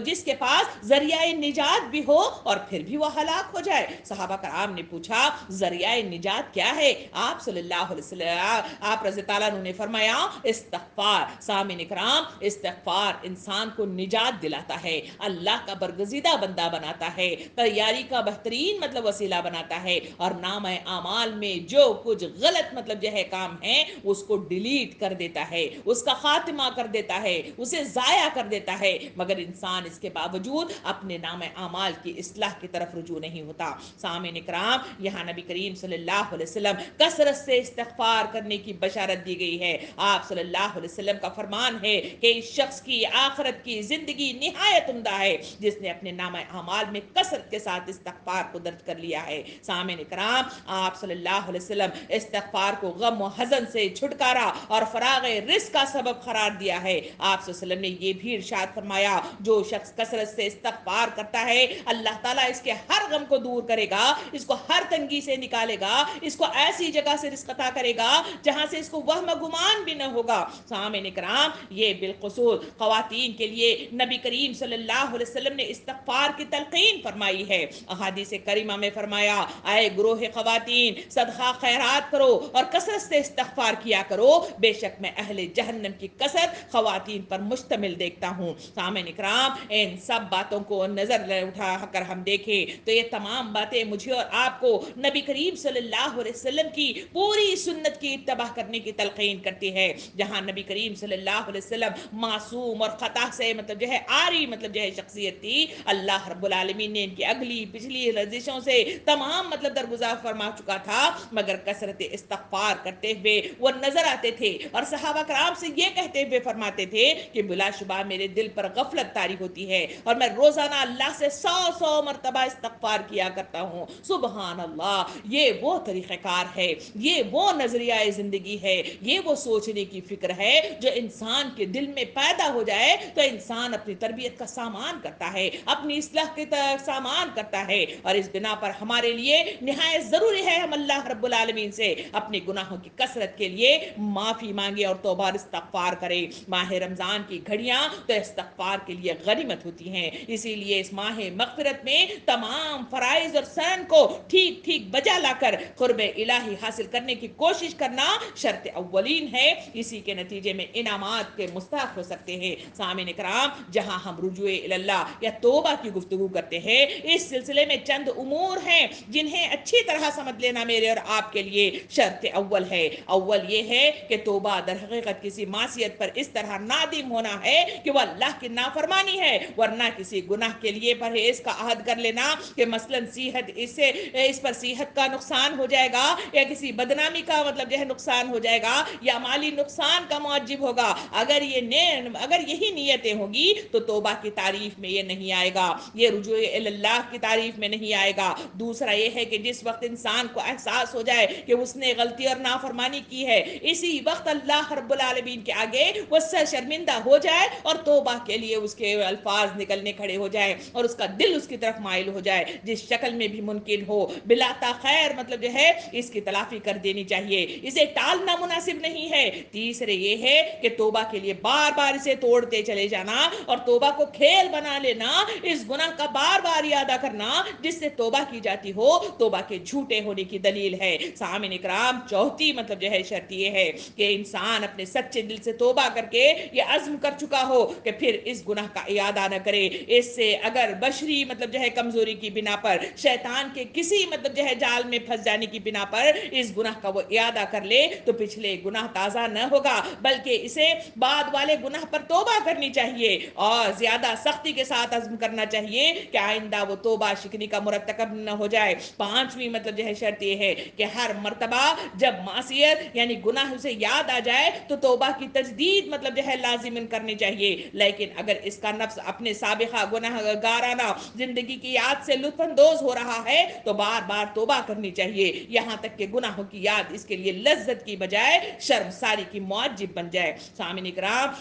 جس کے پاس ذریعہ نجات بھی ہو اور پھر بھی وہ ہلاک ہو جائے۔ صحابہ کرام نے پوچھا ذریعہ نجات کیا ہے؟ آپ صلی اللہ علیہ وسلم، آپ رضی اللہ عنہ نے فرمایا استغفار۔ سامعین اکرام، استغفار انسان کو نجات دلاتا ہے، اللہ کا برگزیدہ بندہ بناتا ہے، تیاری کا بہترین مطلب وسیلہ بناتا ہے، اور نام اعمال میں جو کچھ غلط مطلب جو ہے کام ہے اس کو ڈیلیٹ کر دیتا ہے، اس کا خاتمہ کر دیتا ہے، اسے ضائع کر دیتا ہے، مگر انسان اس کے باوجود اپنے نام اعمال کی اصلاح کی طرف رجوع نہیں ہوتا۔ سامعین اکرام، یہاں نبی کریم صلی اللہ علیہ وسلم کثرت سے استغفار کرنے کی بشارت دی گئی ہے۔ آپ صلی اللہ علیہ وسلم کا فرمان ہے کہ اس شخص کی آخرت کی زندگی نہایت عمدہ ہے جس نے اپنے نام اعمال میں کثرت کے ساتھ استغفار کو درج کر لیا ہے۔ سامعین اکرام، آپ صلی اللہ علیہ وسلم استغفار کو غم و حزن سے چھٹکارا اور فراغ رزق کا سبب قرار دیا ہے۔ آپ صلی اللہ علیہ وسلم نے یہ بھی ارشاد فرمایا، جو شخص کثرت سے استغفار کرتا ہے اللہ تعالیٰ اس کے ہر غم کو دور کرے گا، اس کو ہر تنگی سے نکالے گا، اس کو ایسی جگہ سے رزق عطا کرے گا جہاں سے اس کو وہم گمان بھی نہ ہوگا۔ سامعین اکرام، یہ بالخصوص خواتین کے لیے نبی کریم صلی اللہ علیہ وسلم نے استغفار کی تلقین فرمائی ہے۔ احادیث کریمہ میں فرمایا، اے گروہ خواتین، صدقہ خیرات کرو اور کثرت سے استغفار کیا کرو، بے شک میں اہل جہنم کی کثرت خواتین پر مشتمل دیکھتا ہوں۔ سامعین اکرام، ان سب باتوں کو نظر اٹھا کر ہم دیکھیں تو یہ تمام باتیں مجھے اور آپ کو نبی کریم صلی اللہ علیہ وسلم کی پوری سنت کی اتباع کرنے کی تلقین کرتی ہے، جہاں نبی کریم صلی اللہ علیہ وسلم معصوم اور خطا سے مطلب جو ہے آری مطلب جو ہے شخصیت تھی، اللہ رب العالمین نے ان کی اگلی پچھلی لرزشوں سے تمام مطلب درگزار فرما چکا تھا، مگر کثرت استغفار کرتے ہوئے وہ نظر آتے تھے اور صحابہ کرام سے یہ کہتے ہوئے فرماتے تھے کہ بلا شبہ میرے دل پر غفلت طاری ہوتی ہے اور میں روزانہ اللہ سے 100 مرتبہ استغفار کیا کرتا ہوں۔ سبحان اللہ، یہ وہ طریقہ کار ہے، یہ وہ نظریہ زندگی ہے، یہ وہ سوچنے کی فکر ہے جو انسان کے دل میں پیدا ہو جائے تو انسان اپنی تربیت کا سامان کرتا ہے، اپنی اصلاح کے سامان کرتا ہے، اور اس بنا پر ہمارے لیے نہایت ضروری ہے ہم اللہ رب العالمین سے اپنے گناہوں کی کثرت کے لیے معافی مانگے اور توبہ اور استغفار کرے۔ ماہ رمضان کی گھڑیاں تو استغفار کے لیے غنیمت ہوتی ہیں، اسی لیے اس ماہ مغفرت میں تمام فرائض اور سنن کو ٹھیک ٹھیک بجا لا کر قرب الہی حاصل کرنے کی کوشش کرنا شرط اولین ہے، اسی کے نتیجے میں انعامات کے مستحق ہو سکتے ہیں۔ سامعین کرام، جہاں ہم رجوع اللہ یا توبہ کی گفتگو کرتے ہیں، اس سلسلے میں چند امور ہیں جنہیں اچھی طرح سمجھ لینا میرے اور آپ کے لیے شرط اول ہے۔ اول یہ ہے کہ توبہ در حقیقت کسی معصیت پر اس طرح نادم ہونا ہے کہ وہ اللہ کی نافرمانی ہے، ورنہ کسی گناہ کے لیے پرہیز کا عہد کر لینا کہ مثلاً صحت اس پر صحت کا نقصان ہو جائے گا یا کسی بدنامی کا مطلب جو ہے نقصان ہو جائے گا یا مالی نقصان کا موجب ہوگا، اگر یہی نیتیں ہوگی تو توبہ کی تعریف میں یہ نہیں آئے گا، یہ رجوع اللہ کی تعریف میں نہیں آئے گا، دوسرا یہ ہے کہ جس وقت انسان کو احساس ہو جائے کہ اس نے غلطی اور نافرمانی کی ہے، اسی وقت اللہ رب العالمین کے آگے وہ شرمندہ ہو جائے اور توبہ کے لیے اس کے الفاظ نکلنے کھڑے ہو جائے اور اس کا دل اس کی طرف مائل ہو جائے، جس شکل میں بھی ممکن ہو بلا تاخیر مطلب جو ہے اس کی تلافی کر دینی چاہیے، اسے ٹالنا مناسب نہیں ہے۔ تیسرے یہ ہے کہ توبہ کے لیے بار بار اسے توڑتے چلے جانا اور توبہ کو کھیل بنا لینا، اس گناہ کا بار بار یادہ کرنا جس سے توبہ کی جاتی ہو توبہ کے جھوٹے ہونے کی دلیل ہے۔ سامعین اکرام، چوتھی مطلب جو ہے شرط یہ ہے کہ انسان اپنے سچے دل سے توبہ کر کے یہ عزم کر چکا ہو کہ پھر اس گناہ کا اعادہ نہ کرے۔ اس سے اگر بشری مطلب جو ہے کمزوری کی بنا پر، شیطان کے کسی مطلب جو ہے جال میں پھنس جانے کی بنا پر اس گناہ کا وہ اعادہ کر لے تو پچھلے گناہ تازہ نہ ہوگا، بلکہ اسے بعد والے گناہ پر توبہ کرنی چاہیے اور زیادہ سختی کے ساتھ عزم کرنا چاہیے کہ آئندہ وہ توبہ شکنی کا مرتکب نہ ہو جائے۔ پانچویں مطلب جو ہے شرط یہ ہے کہ ہر مرتبہ جب معصیت یعنی گناہ اسے یاد آ جائے تو توبہ کی تجدید مطلب جو ہے لازماً کرنی چاہیے، لیکن اگر اس کا نفس اپنے سابقہ گناہ گارانہ زندگی کی یاد سے لطف اندوز ہو رہا ہے تو بار بار توبہ کرنی چاہیے، یہاں تک کہ گناہوں کی یاد اس کے لیے لذت کی بجائے شرمساری کی موجب بن جائے۔ سامعین اکرام،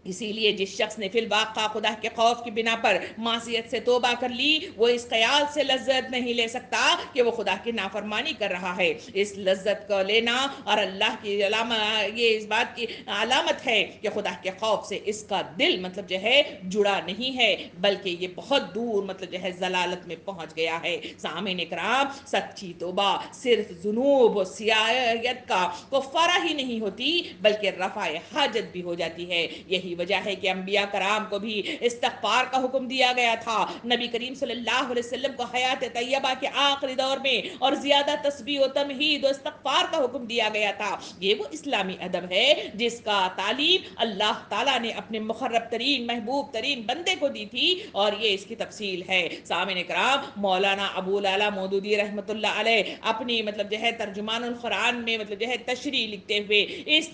اسی لیے جس شخص نے فی الواقع خدا کے خوف کی بنا پر معصیت سے توبہ کر لی، وہ اس خیال سے لذت نہیں لے سکتا کہ وہ خدا کی نافرمانی کر رہا ہے۔ اس لذت کو لینا اور اللہ کی علامت، یہ اس بات کی علامت ہے کہ خدا کے خوف سے اس کا دل مطلب جو ہے جڑا نہیں ہے، بلکہ یہ بہت دور مطلب جو ہے ضلالت میں پہنچ گیا ہے۔ سامعین اکرام، سچی توبہ صرف ذنوب و سیاحت کا کفارہ ہی نہیں ہوتی بلکہ رفع حاجت بھی ہو جاتی ہے۔ یہی وجہ ہے کہ انبیاء کرام کو بھی استغفار کا حکم دیا گیا تھا۔ نبی کریم صلی اللہ علیہ وسلم کو حیات طیبہ کے آخری دور میں اور زیادہ تسبیح و تمہید و استغفار کا حکم دیا گیا تھا۔ یہ وہ اسلامی ادب ہے جس کا تعلیم اللہ تعالیٰ نے اپنے مقرب ترین محبوب ترین بندے کو دی تھی، اور یہ اس کی تفصیل ہے۔ سامعین اکرام، مولانا ابو العلا مودودی رحمۃ اللہ علیہ اپنی مطلب جو ہے ترجمان القرآن میں مطلب جو ہے تشریح لکھتے ہوئے اس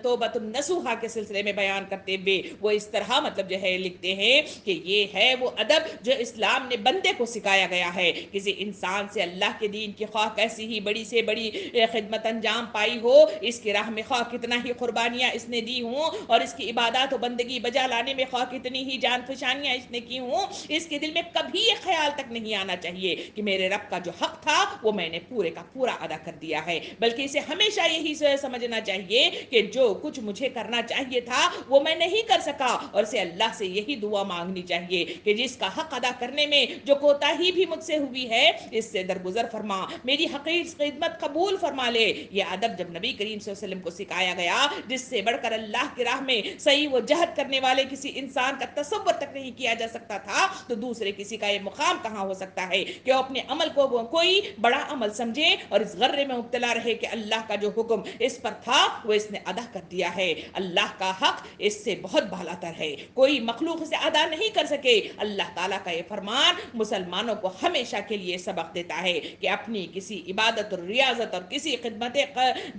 توبۃ النصوحہ کے سلسلے میں بیان کرتے ہوئے وہ اس طرح مطلب جو ہے لکھتے ہیں کہ یہ ہے وہ ادب جو اسلام نے بندے کو سکھایا گیا ہے۔ کسی انسان سے اللہ کے دین کی خواہ کیسی ہی بڑی سے بڑی خدمت انجام پائی ہو، اس کی راہ میں خواہ کتنا ہی قربانیاں اس نے دی ہوں اور اس کی عبادات و بندگی بجا لانے میں خواہ کتنی ہی جان فشانیاں اس نے کی ہوں، اس کے دل میں کبھی یہ خیال تک نہیں آنا چاہیے کہ میرے رب کا جو حق تھا وہ میں نے پورے کا پورا ادا کر دیا ہے، بلکہ اسے ہمیشہ یہی سمجھنا چاہیے کہ جو کچھ مجھے کرنا چاہیے تھا وہ میں نہیں کر سکا، اور اسے اللہ سے یہی دعا مانگنی چاہیے کہ جس کا حق ادا کرنے میں جو کوتاہی بھی مجھ سے ہوئی ہے اس سے درگزر فرما، میری حقیر خدمت قبول فرما لے۔ یہ ادب جب نبی کریم صلی اللہ علیہ وسلم کو سکھایا گیا، جس سے بڑھ کر اللہ کی راہ میں صحیح و جہد کرنے والے کسی انسان کا تصور تک نہیں کیا جا سکتا تھا، تو دوسرے کسی کا یہ مقام کہاں ہو سکتا ہے کہ وہ اپنے عمل کو کوئی بڑا عمل سمجھے اور اس غرے میں مبتلا رہے کہ اللہ کا جو حکم اس پر تھا وہ اس نے ادا کر دیا ہے۔ اللہ کا حق اس سے بہت بالا تر ہے، کوئی مخلوق اسے ادا نہیں کر سکے۔ اللہ تعالیٰ کا یہ فرمان مسلمانوں کو ہمیشہ کے لیے سبق دیتا ہے کہ اپنی کسی عبادت اور ریاضت اور کسی خدمت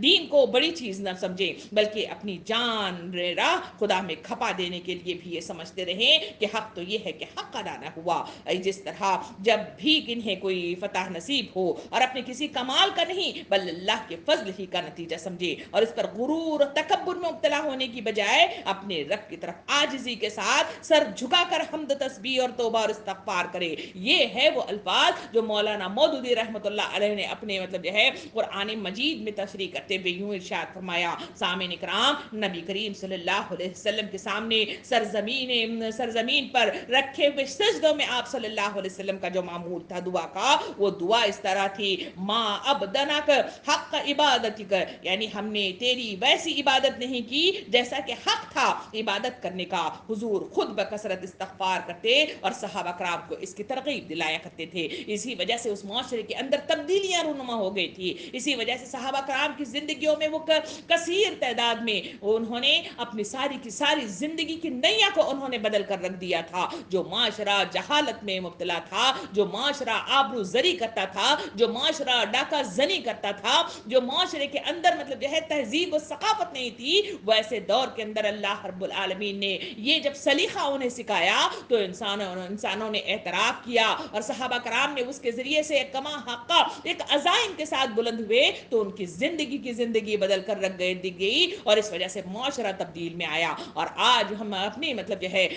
دین کو بڑی چیز نہ سمجھیں، بلکہ اپنی جان راہ خدا میں کھپا دینے کے لیے بھی یہ سمجھتے رہیں کہ حق تو یہ ہے کہ حق ادا نہ ہوا۔ جس طرح جب بھی انہیں کوئی فتح نصیب ہو اور اپنے کسی کمال کا نہیں بل اللہ کے فضل ہی کا نتیجہ سمجھے اور اس پر غرور اور تکبر میں مبتلا ہونے کی بجائے اپنے رب کی طرف عاجزی کے ساتھ سر جھکا کر حمد تسبیح اور توبہ اور استغفار کرے۔ یہ ہے وہ الفاظ جو مولانا مودودی رحمۃ اللہ علیہ نے اپنے مطلب جو ہے قرآن مجید میں تشریح کرتے ہوئے یوں ارشاد فرمایا۔ سامعین اکرام، نبی کریم صلی اللہ علیہ وسلم کے سامنے سرزمین پر رکھے ہوئے سجدوں میں آپ صلی اللہ علیہ وسلم کا جو معمول تھا دعا کا، وہ دعا اس طرح تھی: ما ابدنک حق عبادتک، یعنی ہم نے تیری ویسی عبادت نہیں کی جیسا کہ حق تھا عبادت کرنے کا۔ حضور خود بکثرت استغفار کرتے اور صحابہ کرام کو اس کی ترغیب دلایا کرتے تھے۔ اسی وجہ سے اس معاشرے کے اندر تبدیلیاں رونما ہو گئی تھی، اسی وجہ سے صحابہ کرام کی زندگیوں میں وہ کثیر تعداد میں انہوں نے اپنی ساری کی ساری زندگی کی نیا کو انہوں نے بدل کر رکھ دیا تھا۔ جو معاشرہ جہالت میں مبتلا تھا، جو معاشرہ آبرو زری کرتا تھا، جو معاشرہ ڈاکہ زنی کرتا تھا، جو معاشرے کے اندر مطلب جو ہے تہذیب و ثقافت نہیں تھی، وہ ایسے دور کے اندر اللہ رب العالمین نے یہ جب سلیقہ انہیں سکھایا تو انسانوں نے اعتراف کیا، اور صحابہ کرام نے اس کے ذریعے سے کما حقہ ایک عزائم کے ساتھ بلند ہوئے تو ان کی زندگی بدل کر رکھ گئی، اور اس وجہ سے معاشرہ تبدیل میں آیا۔ اور آج ہم اپنی مطلب جو ہے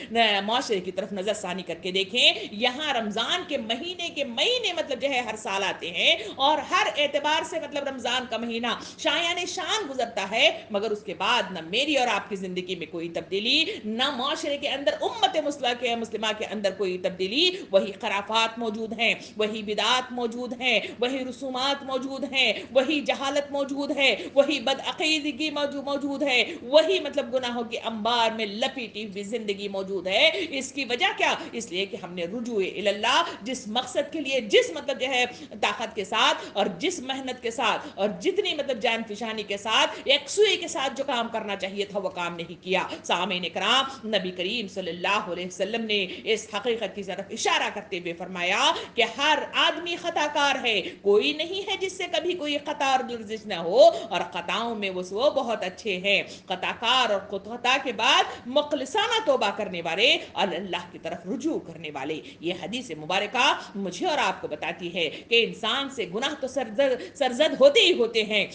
معاشرے کی طرف نظر ثانی کر کے دیکھیں، یہاں رمضان کے مہینے مطلب جو ہے ہر سال آتے ہیں، اور ہر اعتبار سے مطلب رمضان کا مہینہ شایان شان گزرتا ہے، مگر اس کے بعد نہ میری اور آپ کی زندگی میں کوئی تبدیلی، نہ معاشرے کے اندر امت مسلمہ کے اندر کوئی تبدیلی، وہی خرافات موجود ہیں، وہی بدعات موجود ہیں، وہی رسومات موجود ہیں، وہی جہالت موجود ہے، وہی بدعقیدگی موجود ہے، وہی مطلب گناہوں کے انبار میں لپیٹی ہوئی زندگی موجود ہے۔ اس کی وجہ کیا؟ اس لیے کہ ہم نے رجوع اللہ، جس مقصد کے لیے جس مطلب جو ہے طاقت کے ساتھ اور جس محنت کے ساتھ اور جتنی مطلب جان فشانی کے ساتھ یکسوئی کے ساتھ جو کام کرنا چاہیے تھا وہ کام نہیں کیا۔ سامعین کرام، نبی کریم صلی اللہ علیہ وسلم نے اس حقیقت کی طرف اشارہ کرتے ہوئے فرمایا کہ ہر آدمی خطا کار ہے، کوئی نہیں ہے جس سے کبھی کوئی خطا اور لرزش نہ ہو، اور خطاؤں میں وہ بہت اچھے ہیں۔ خطا کار اور خطا کے بعد مخلصانہ توبہ کرنے والے اور اللہ کی طرف رجوع کرنے والے۔ یہ حدیث مبارکہ مجھے اور آپ کو بتاتی ہے کہ انسان سے گناہ تو سرزد ہوتے ہی ہوتے ہیں،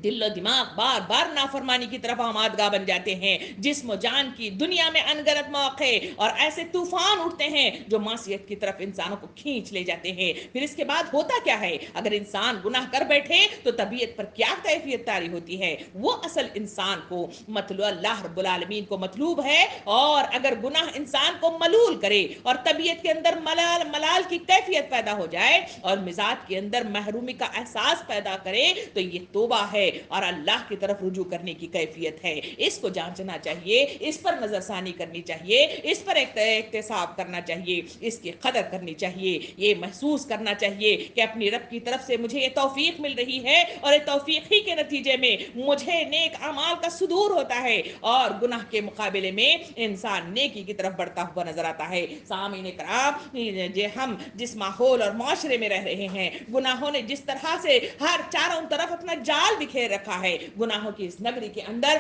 دل و دماغ بار بار نافرمانی کی طرف آمادگاہ بن جاتے ہیں، جسم و جان کی دنیا میں انگنت مواقع اور ایسے طوفان اٹھتے ہیں جو معصیت کی طرف انسانوں کو کھینچ لے جاتے ہیں۔ پھر اس کے بعد ہوتا کیا ہے؟ اگر انسان گناہ کر بیٹھے تو طبیعت پر کیا کیفیت طاری ہوتی ہے؟ وہ اصل انسان کو مطلوب اللہ رب العالمین کو مطلوب ہے، اور اگر گناہ انسان کو ملول کرے اور طبیعت کے اندر ملال کی کیفیت پیدا ہو جائے اور مزاج کے اندر محرومی کا احساس پیدا کرے تو یہ توبہ ہے اور اللہ کی طرف رجوع کرنے کی کیفیت ہے۔ اس کو جانچنا چاہیے، اس پر نظر ثانی کرنی چاہیے، اس پر احتساب کرنا چاہیے، اس کی قدر کرنی چاہیے، یہ محسوس کرنا چاہیے کہ اپنی رب کی طرف سے مجھے یہ توفیق مل رہی ہے، اور یہ توفیق ہی کے نتیجے میں مجھے نیک اعمال کا صدور ہوتا ہے، اور گناہ کے مقابلے میں انسان نیکی کی طرف بڑھتا ہوا نظر آتا ہے۔ سامعین کرام، ہم جس ماحول اور معاشرے میں رہ رہے ہیں، گناہوں نے جس طرح سے ہر چاروں طرف اپنا جال بکھیر رکھا ہے، گناہوں کی اس نگری کے اندر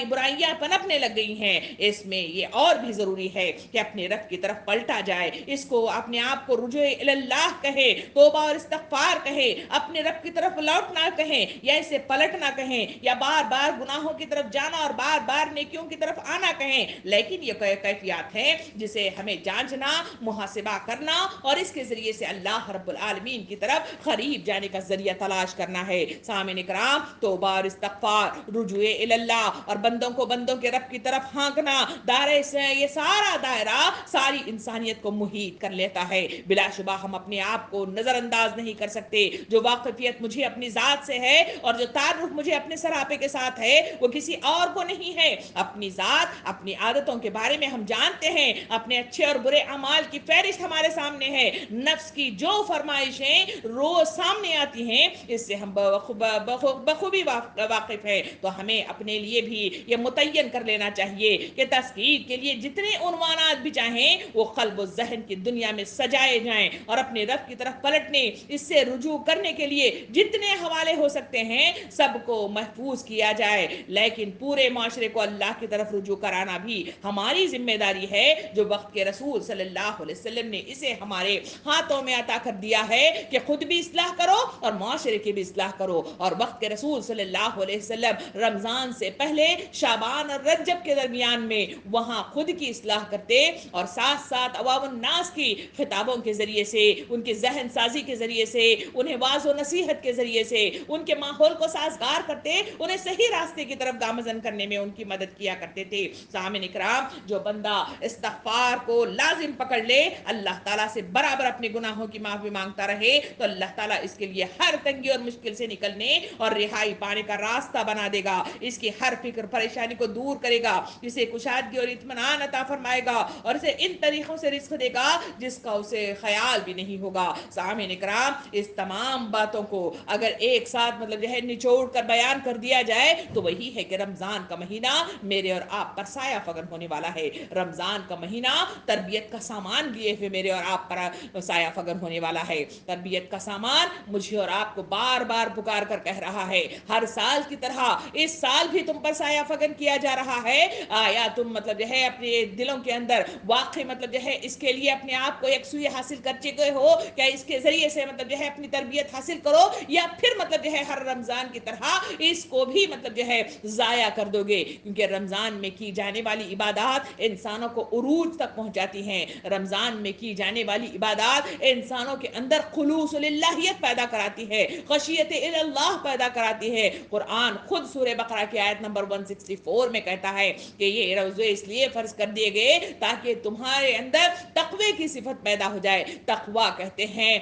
برائیاں پنپنے لگ گئی ہیں، اس میں یہ اور بھی ضروری ہے کہ اپنے رب کی طرف پلٹا جائے، اس کو اپنے آپ کو رجوع اللہ کہے، توبہ اور استغفار کہے، اپنے رب کی طرف لوٹنا کہیں یا اسے پلٹنا کہیں، یا بار بار گناہوں کی طرف جانا اور بار بار نیکیوں کی طرف آنا کہیں، لیکن یہ کیفیات ہیں جسے ہمیں جانچنا، محاسبہ کرنا، اور اس کے ذریعے سے اللہ رب العالمین کی طرف قریب جانے کا ذریعہ تلاش کرنا ہے۔ سامعین کرام، توبہ اور استغفار، رجوع اللہ اور بندوں کے رب کی طرف ہانکنا، یہ سارا دائرہ ساری انسانیت کو محیط کر لیتا ہے۔ بلا شبہ ہم اپنے آپ کو نظر انداز نہیں کر سکتے۔ جو واقفیت مجھے اپنی ذات سے ہے اور جو تعارف مجھے اپنے سراپے کے ساتھ ہے وہ کسی اور کو نہیں ہے۔ اپنی ذات، اپنی عادتوں کے بارے میں ہم جانتے ہیں، اپنے اچھے اور برے اعمال کی فہرست ہمارے سامنے ہے، نفس کی جو فرمائشیں روز سامنے آتی ہیں اس سے ہم بخوبی واقف ہیں۔ تو ہمیں اپنے لیے بھی یہ متعین کر لینا چاہیے کہ تزکیے کے لیے جتنے عنوانات بھی چاہیں وہ قلب و ذہن کی دنیا میں سجائے جائیں، اور اپنے رب کی طرف پلٹنے، اس سے رجوع کرنے کے لیے جتنے حوالے ہو سکتے ہیں سب کو محفوظ کیا جائے، لیکن پورے معاشرے کو اللہ کی طرف رجوع کرانا بھی ہماری ذمہ داری ہے، جو وقت کے رسول صلی اللہ علیہ وسلم نے اسے ہمارے ہاتھوں میں عطا کر دیا ہے کہ خود بھی اصلاح کرو اور معاشرے کی بھی اصلاح کرو۔ اور وقت کے رسول صلی اللہ علیہ وسلم رمضان سے پہلے شعبان اور رجب کے درمیان میں وہاں خود کی اصلاح کرتے اور ساتھ ساتھ عوام الناس کی خطابوں کے ذریعے سے، ان کی ذہن سازی کے ذریعے سے، انہیں واعظ و نصیحت کے ذریعے سے ان کے ماحول کو سازگار کرتے، انہیں صحیح راستے کی طرف گامزن کرنے میں ان کی مدد کیا کرتے تھے۔ سامعین کرام، جو بندہ استغفار کو لازم پکڑ لے، اللہ تعالیٰ سے برابر اپنے گناہوں کی معافی مانگتا رہے، تو اللہ تعالیٰ اس کے لیے ہر تنگی اور مشکل سے نکلنے اور رہائی پانے کا راستہ بنا دے گا، اس کی ہر فکر پریشانی کو دور کرے گا، اسے کشادگی اور اطمینان عطا فرمائے گا، اور اسے ان طریقوں سے رزق دے گا جس کا اسے خیال بھی نہیں ہوگا۔ سامعین کرام، اس تمام باتوں کو اگر ایک ساتھ مطلب جو ہے نچوڑ کر بیان کر دیا جائے تو وہی ہے کہ رمضان کا مہینہ میرے اور آپ پر سایہ فگن ہونے والا ہے۔ رمضان کا مہینہ تربیت کا سامان لیے ہوئے میرے اور آپ پر سایہ فگن ہونے والا ہے۔ تربیت کا سامان مجھے اور آپ کو بار بار پکار کر کہہ رہا ہے ہر سال کی طرح اس سال بھی تم پر سایہ فگن کیا جا رہا ہے. آیا تم مطلب جو ہے اپنے دلوں کے اندر واقعی مطلب جو ہے اس کے لیے اپنے آپ کو یکسوئی حاصل کر چکے ہو؟ کیا اس کے ذریعے سے مطلب جو ہے اپنی تربیت حاصل کرو، یا پھر مطلب جو ہے ہر رمضان کی طرح اس کو بھی مطلب جو ہے ضائع کر دو گے؟ کیونکہ رمضان میں کی جانے والی عبادات انسانوں کو عروج تک پہنچاتی ہیں. رمضان میں کی جانے والی عبادات انسانوں کے اندر خلوص للہیت پیدا کراتی ہے، خشیت اللہ پیدا کراتی ہے. قرآن خود سورہ بقرہ کی آیت نمبر 164 میں کہتا ہے کہ یہ روزے اس لیے فرض کر دیے گئے تاکہ تمہارے اندر تقوی کی صفت پیدا ہو جائے. تقوی کہتے ہیں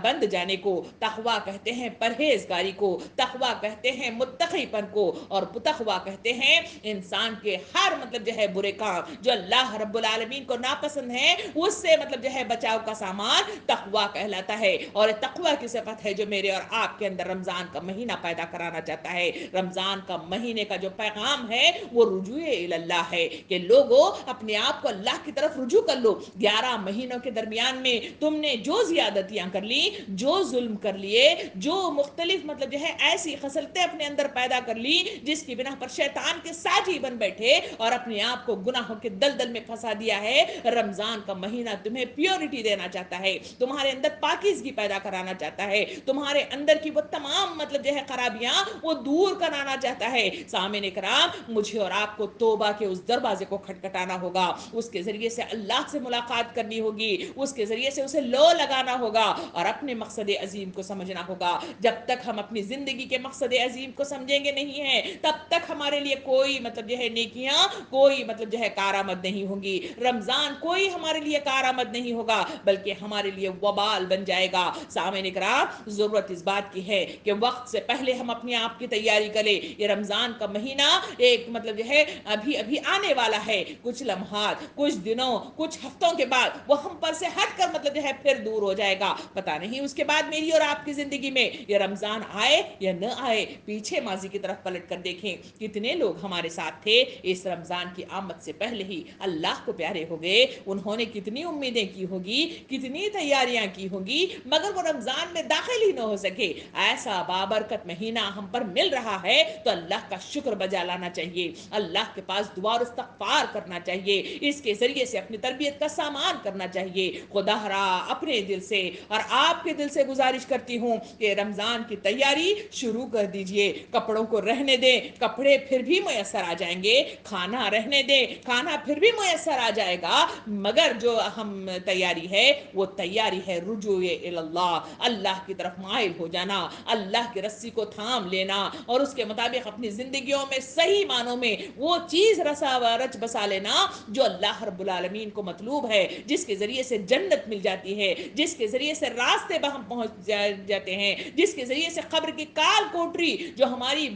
بند جانے کو، تقوی کہتے ہیں پرہیزگاری کو، تقوی کہتے ہیں متقی پن کو، اور تقوی کہتے ہیں انسان کے ہر مطلب جو ہے برے کام جو اللہ رب العالمین کو ناپسند ہے اس سے مطلب جو ہے بچاؤ کا سامان تقوی کہلاتا ہے. اور تقوی کی صفت ہے جو میرے اور آپ کے اندر رمضان کا مہینہ پیدا کرانا چاہتا ہے. رمضان کا مہینے کا جو پیغام ہے وہ رجوع اللہ ہے کہ لوگوں اپنے آپ کو اللہ کی طرف رجوع کر لو. 11 مہینوں کے درمیان میں تم نے جو زیادتیاں کر لی، جو ظلم کر لیے، جو مختلف مطلب جو ہے ایسی خصلتیں اپنے اندر پیدا کر لی جس کی بنا پر شیطان کے ساتھی بن بیٹھے اور اپنے آپ کو گناہوں کے دلدل میں پھنسا دیا ہے، رمضان کا مہینہ تمہیں پیورٹی دینا چاہتا ہے، تمہارے اندر پاکیزگی پیدا کرانا چاہتا ہے، تمہارے اندر کی وہ تمام مطلب جو ہے خرابیاں وہ دور کرانا چاہتا ہے. سامعین کرام، مجھے اور آپ کو توبہ کے اس دروازے کو کھٹکھٹانا ہوگا، اس کے ذریعے سے اللہ سے ملاقات کرنی ہوگی، اس کے ذریعے سے اسے لو لگانا ہوگا اور اپنے مقصد عظیم کو سمجھنا ہوگا. جب تک ہم اپنی زندگی کے مقصد عظیم کو سمجھیں گے نہیں ہیں تب تک ہمارے لیے کوئی مطلب جو ہے نیکیاں کوئی مطلب جو ہے کارآمد نہیں ہوں گی. رمضان کوئی ہمارے لیے کارآمد نہیں ہوگا بلکہ ہمارے لیے وبال بن جائے گا. سامعین کرام، ضرورت اس بات کی ہے کہ وقت سے پہلے ہم اپنے آپ کی تیاری کریں. یہ رمضان کا مہینہ ایک مطلب جو ہے ابھی ابھی آنے والا ہے. کچھ لمحات، کچھ دنوں، کچھ ہفتوں کے بعد وہ ہم پر سے ہٹ کر مطلب جو ہے پھر دور ہو جائے گا. پتہ نہیں اس کے بعد میری اور آپ کی زندگی میں یہ رمضان آئے یا نہ آئے. پیچھے ماضی کی طرف پلٹ کر دیکھیں، کتنے لوگ ہمارے ساتھ تھے اس رمضان کی آمد سے پہلے ہی اللہ کو پیارے ہو گئے. انہوں نے کتنی امیدیں کی ہوگی، کتنی تیاریاں کی ہوگی، مگر وہ رمضان میں داخل ہی نہ ہو سکے. ایسا بابرکت مہینہ ہم پر مل رہا ہے تو اللہ کا شکر بجا لانا چاہیے، اللہ کے پاس دعا اور استغفار کرنا چاہیے، اس کے ذریعے سے اپنی تربیت کا سامان کرنا چاہیے. خدا را اپنے دل سے اور آپ کے دل سے گزارش کرتی ہوں کہ رمضان کی تیاری شروع کر دیجئے. کپڑوں کو رہنے دیں، کپڑے پھر بھی میسر آ جائیں گے. کھانا رہنے دیں، کھانا پھر بھی میسر آ جائے گا. مگر جو اہم تیاری ہے وہ تیاری ہے رجوع اللہ، اللہ کی طرف مائل ہو جانا، اللہ کی رسی کو تھام لینا اور اس کے مطابق اپنی زندگیوں میں صحیح معنوں میں وہ چیز رچ بسا لینا جو اللہ رب العالمین کو مطلوب ہے، جس کے ذریعے سے جنت مل جاتی ہے، جس کے ذریعے سے راستے بہم پہنچ جاتے ہیں، جس کے ذریعے سے قبر کی کال کوٹری جو ہماری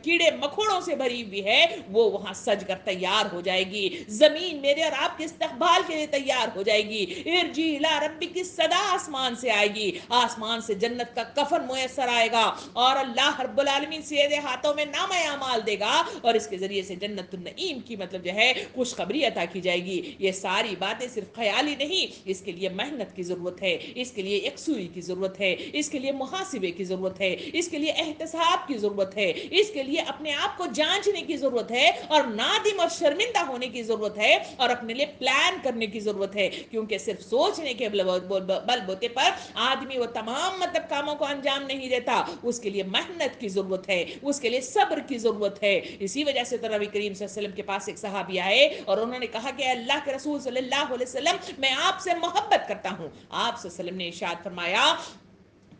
کیڑے مکوڑوں سے بھری ہوئی ہے وہ وہاں سج کر تیار ہو جائے گی. زمین میرے اور آپ کے استقبال کے لیے تیار ہو جائے گی. ارجی الی ربک کی صدا آسمان سے آئے گی، آسمان سے جنت کا کفن میسر آئے گا اور اللہ رب العالمین سیدھے ہاتھوں میں نامہ اعمال دے گا اور اس کے ذریعے سے جنت النعیم کی مطلب جو ہے خوشخبری عطا کی جائے گی. یہ ساری باتیں صرف خیالی نہیں، اس کے لیے محنت کی ضرورت ہے، اس کے لیے یکسوئی کی ضرورت ہے، اس کے لیے محاسبے کی ضرورت ہے، اس کے لیے احتساب کی ضرورت ہے، اس کے لیے اپنے آپ کو جانچنے کی ضرورت ہے اور نادم اور شرمندہ ہونے کی ضرورت ہے اور اپنے لیے پلان کرنے کی ضرورت ہے. کیونکہ صرف سوچنے کے بل بوتے پر آدمی وہ تمام مطلب کاموں کو انجام نہیں دیتا. اس کے لیے محنت کی ضرورت ہے، اس کے لیے صبر کی ضرورت ہے. اسی وجہ سے تو نبی کریم صلی اللہ علیہ وسلم کے پاس ایک صحابی آئے اور انہوں نے کہا کہ اللہ کے رسول صلی اللہ علیہ وسلم میں آپ سے محبت کرتا ہوں. آپ صلی اللہ علیہ وسلم نے ارشاد فرمایا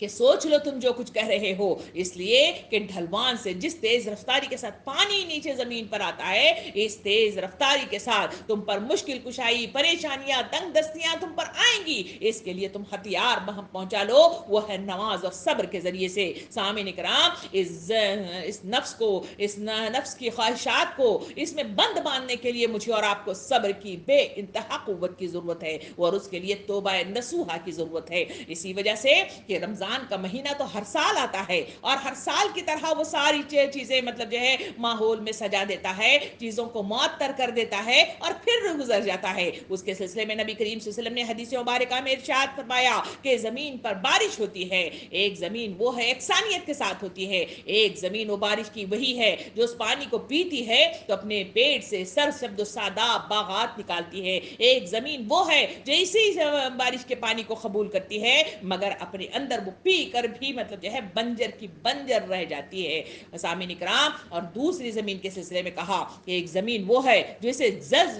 کہ سوچ لو تم جو کچھ کہہ رہے ہو، اس لیے کہ ڈھلوان سے جس تیز رفتاری کے ساتھ پانی نیچے زمین پر آتا ہے اس تیز رفتاری کے ساتھ تم پر مشکل کشائی، پریشانیاں، تنگ دستیاں تم پر آئیں گی. اس کے لیے تم ہتھیار بہم پہنچا لو، وہ ہے نماز اور صبر کے ذریعے سے. سامعین کرام، اس نفس کو، اس نفس کی خواہشات کو اس میں بند باندھنے کے لیے مجھے اور آپ کو صبر کی بے انتہا قوت کی ضرورت ہے اور اس کے لیے توبہ نصوحہ کی ضرورت ہے. اسی وجہ سے کہ رمضان رمضان کا مہینہ تو ہر سال آتا ہے اور ہر سال کی طرح وہ ساری چیزیں مطلب جو ہے ماحول میں سجا دیتا ہے, چیزوں کو معطر کر دیتا ہے اور پھر گزر جاتا ہے. اس کے سلسلے میں نبی کریم صلی اللہ علیہ وسلم نے حدیث مبارکہ میں ارشاد فرمایا کہ زمین پر بارش ہوتی ہے, ایک زمین وہ ہے یکسانیت کے ساتھ ہوتی ہے, ایک زمین وہ بارش کی وہی ہے جو اس پانی کو پیتی ہے تو اپنے پیٹ سے سرسبز و شاداب باغات نکالتی ہے, ایک زمین وہ ہے جو اسی بارش کے پانی کو قبول کرتی ہے مگر اپنے اندر وہ پی کر بھی مطلب جو ہے بنجر کی بنجر رہ جاتی ہے. سامعین اکرام, اور دوسری زمین کے سلسلے میں کہا کہ ایک زمین وہ ہے جو اسے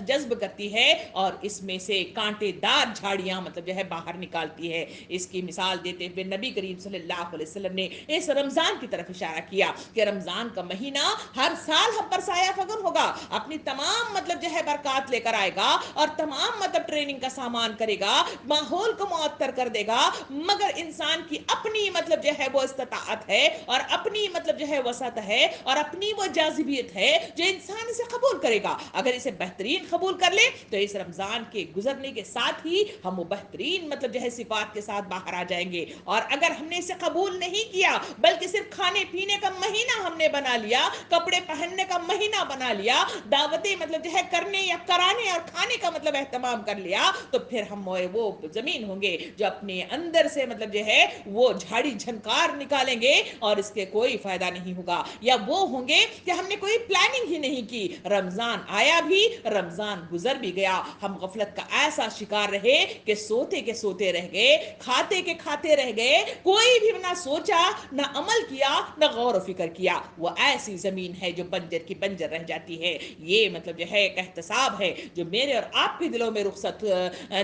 جذب کرتی ہے اور اس میں سے کانٹے دار جھاڑیاں مطلب جو ہے باہر نکالتی ہے. اس کی مثال دیتے ہوئے نبی کریم صلی اللہ علیہ وسلم نے اس رمضان کی طرف اشارہ کیا کہ رمضان کا مہینہ ہر سال ہم پر سایہ فگن ہوگا, اپنی تمام مطلب جو ہے برکات لے کر آئے گا اور تمام مطلب ٹریننگ کا سامان کرے گا, ماحول کو معطر کر دے گا, مگر انسان کی اپنی مطلب جو ہے وہ استطاعت ہے اور اپنی مطلب جو ہے وسعت ہے اور اپنی وہ جاذبیت ہے جو انسان اسے قبول کرے گا. اگر اسے بہترین قبول کر لے تو اس رمضان کے گزرنے کے ساتھ ہی ہم وہ بہترین مطلب جو ہے صفات کے ساتھ باہر آ جائیں گے. اور اگر ہم نے اسے قبول نہیں کیا بلکہ صرف کھانے پینے کا مہینہ ہم نے بنا لیا, کپڑے پہننے کا مہینہ بنا لیا, دعوتیں مطلب جو ہے کرنے یا کرانے اور کھانے کا مطلب اہتمام کر لیا, تو پھر ہم وہ زمین ہوں گے جو اپنے اندر سے مطلب جو ہے وہ جھاڑی جھنکار نکالیں گے اور اس کے کوئی فائدہ نہیں ہوگا. یا وہ ہوں گے کہ ہم نے کوئی پلاننگ ہی نہیں کی, رمضان آیا بھی رمضان گزر بھی گیا, ہم غفلت کا ایسا شکار رہے کہ سوتے کے سوتے رہ گئے, کھاتے کے کھاتے رہ گئے, کوئی بھی نہ سوچا نہ عمل کیا نہ غور و فکر کیا. وہ ایسی زمین ہے جو بنجر کی بنجر رہ جاتی ہے. یہ مطلب جو ہے ایک احتساب ہے جو میرے اور آپ کے دلوں میں رخصت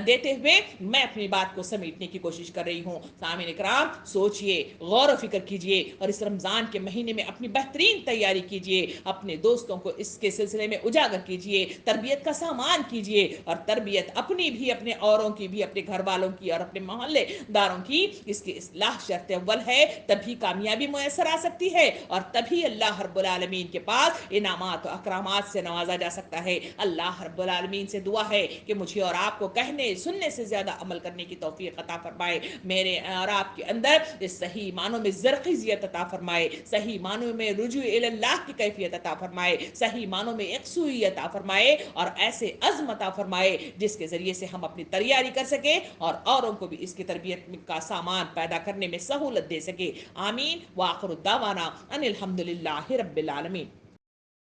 دیتے ہوئے میں اپنی بات کو سمیٹنے کی کوشش کر رہی ہوں. سامعین اکرام, سوچئے, غور و فکر کیجئے اور اس رمضان کے مہینے میں اپنی بہترین تیاری کیجئے, اپنے دوستوں کو اس کے سلسلے میں اجاگر کیجئے, تربیت کا سامان کیجئے اور تربیت اپنی بھی, اپنے اوروں کی بھی, اپنے گھر والوں کی اور اپنے محلے داروں کی, اس کی اصلاح شرط اول ہے. تبھی کامیابی میسر آ سکتی ہے اور تبھی اللہ رب العالمین کے پاس انعامات و اکرامات سے نوازا جا سکتا ہے. اللہ رب العالمین سے دعا ہے کہ مجھے اور آپ کو کہنے سننے سے زیادہ عمل کرنے کی توفیق عطا فرمائے, میرے اور آپ کے اندر اس صحیح معنوں میں زرخیزیت عطا فرمائے, صحیح معنوں میں رجوع الی اللہ کی کیفیت عطا فرمائے, صحیح معنوں میں یکسوئی عطا فرمائے اور ایسے عزم عطا فرمائے جس کے ذریعے سے ہم اپنی تیاری کر سکیں اور اوروں کو بھی اس کی تربیت کا سامان پیدا کرنے میں سہولت دے سکے. آمین. وآخر الدعوانا ان الحمد للہ رب العالمین.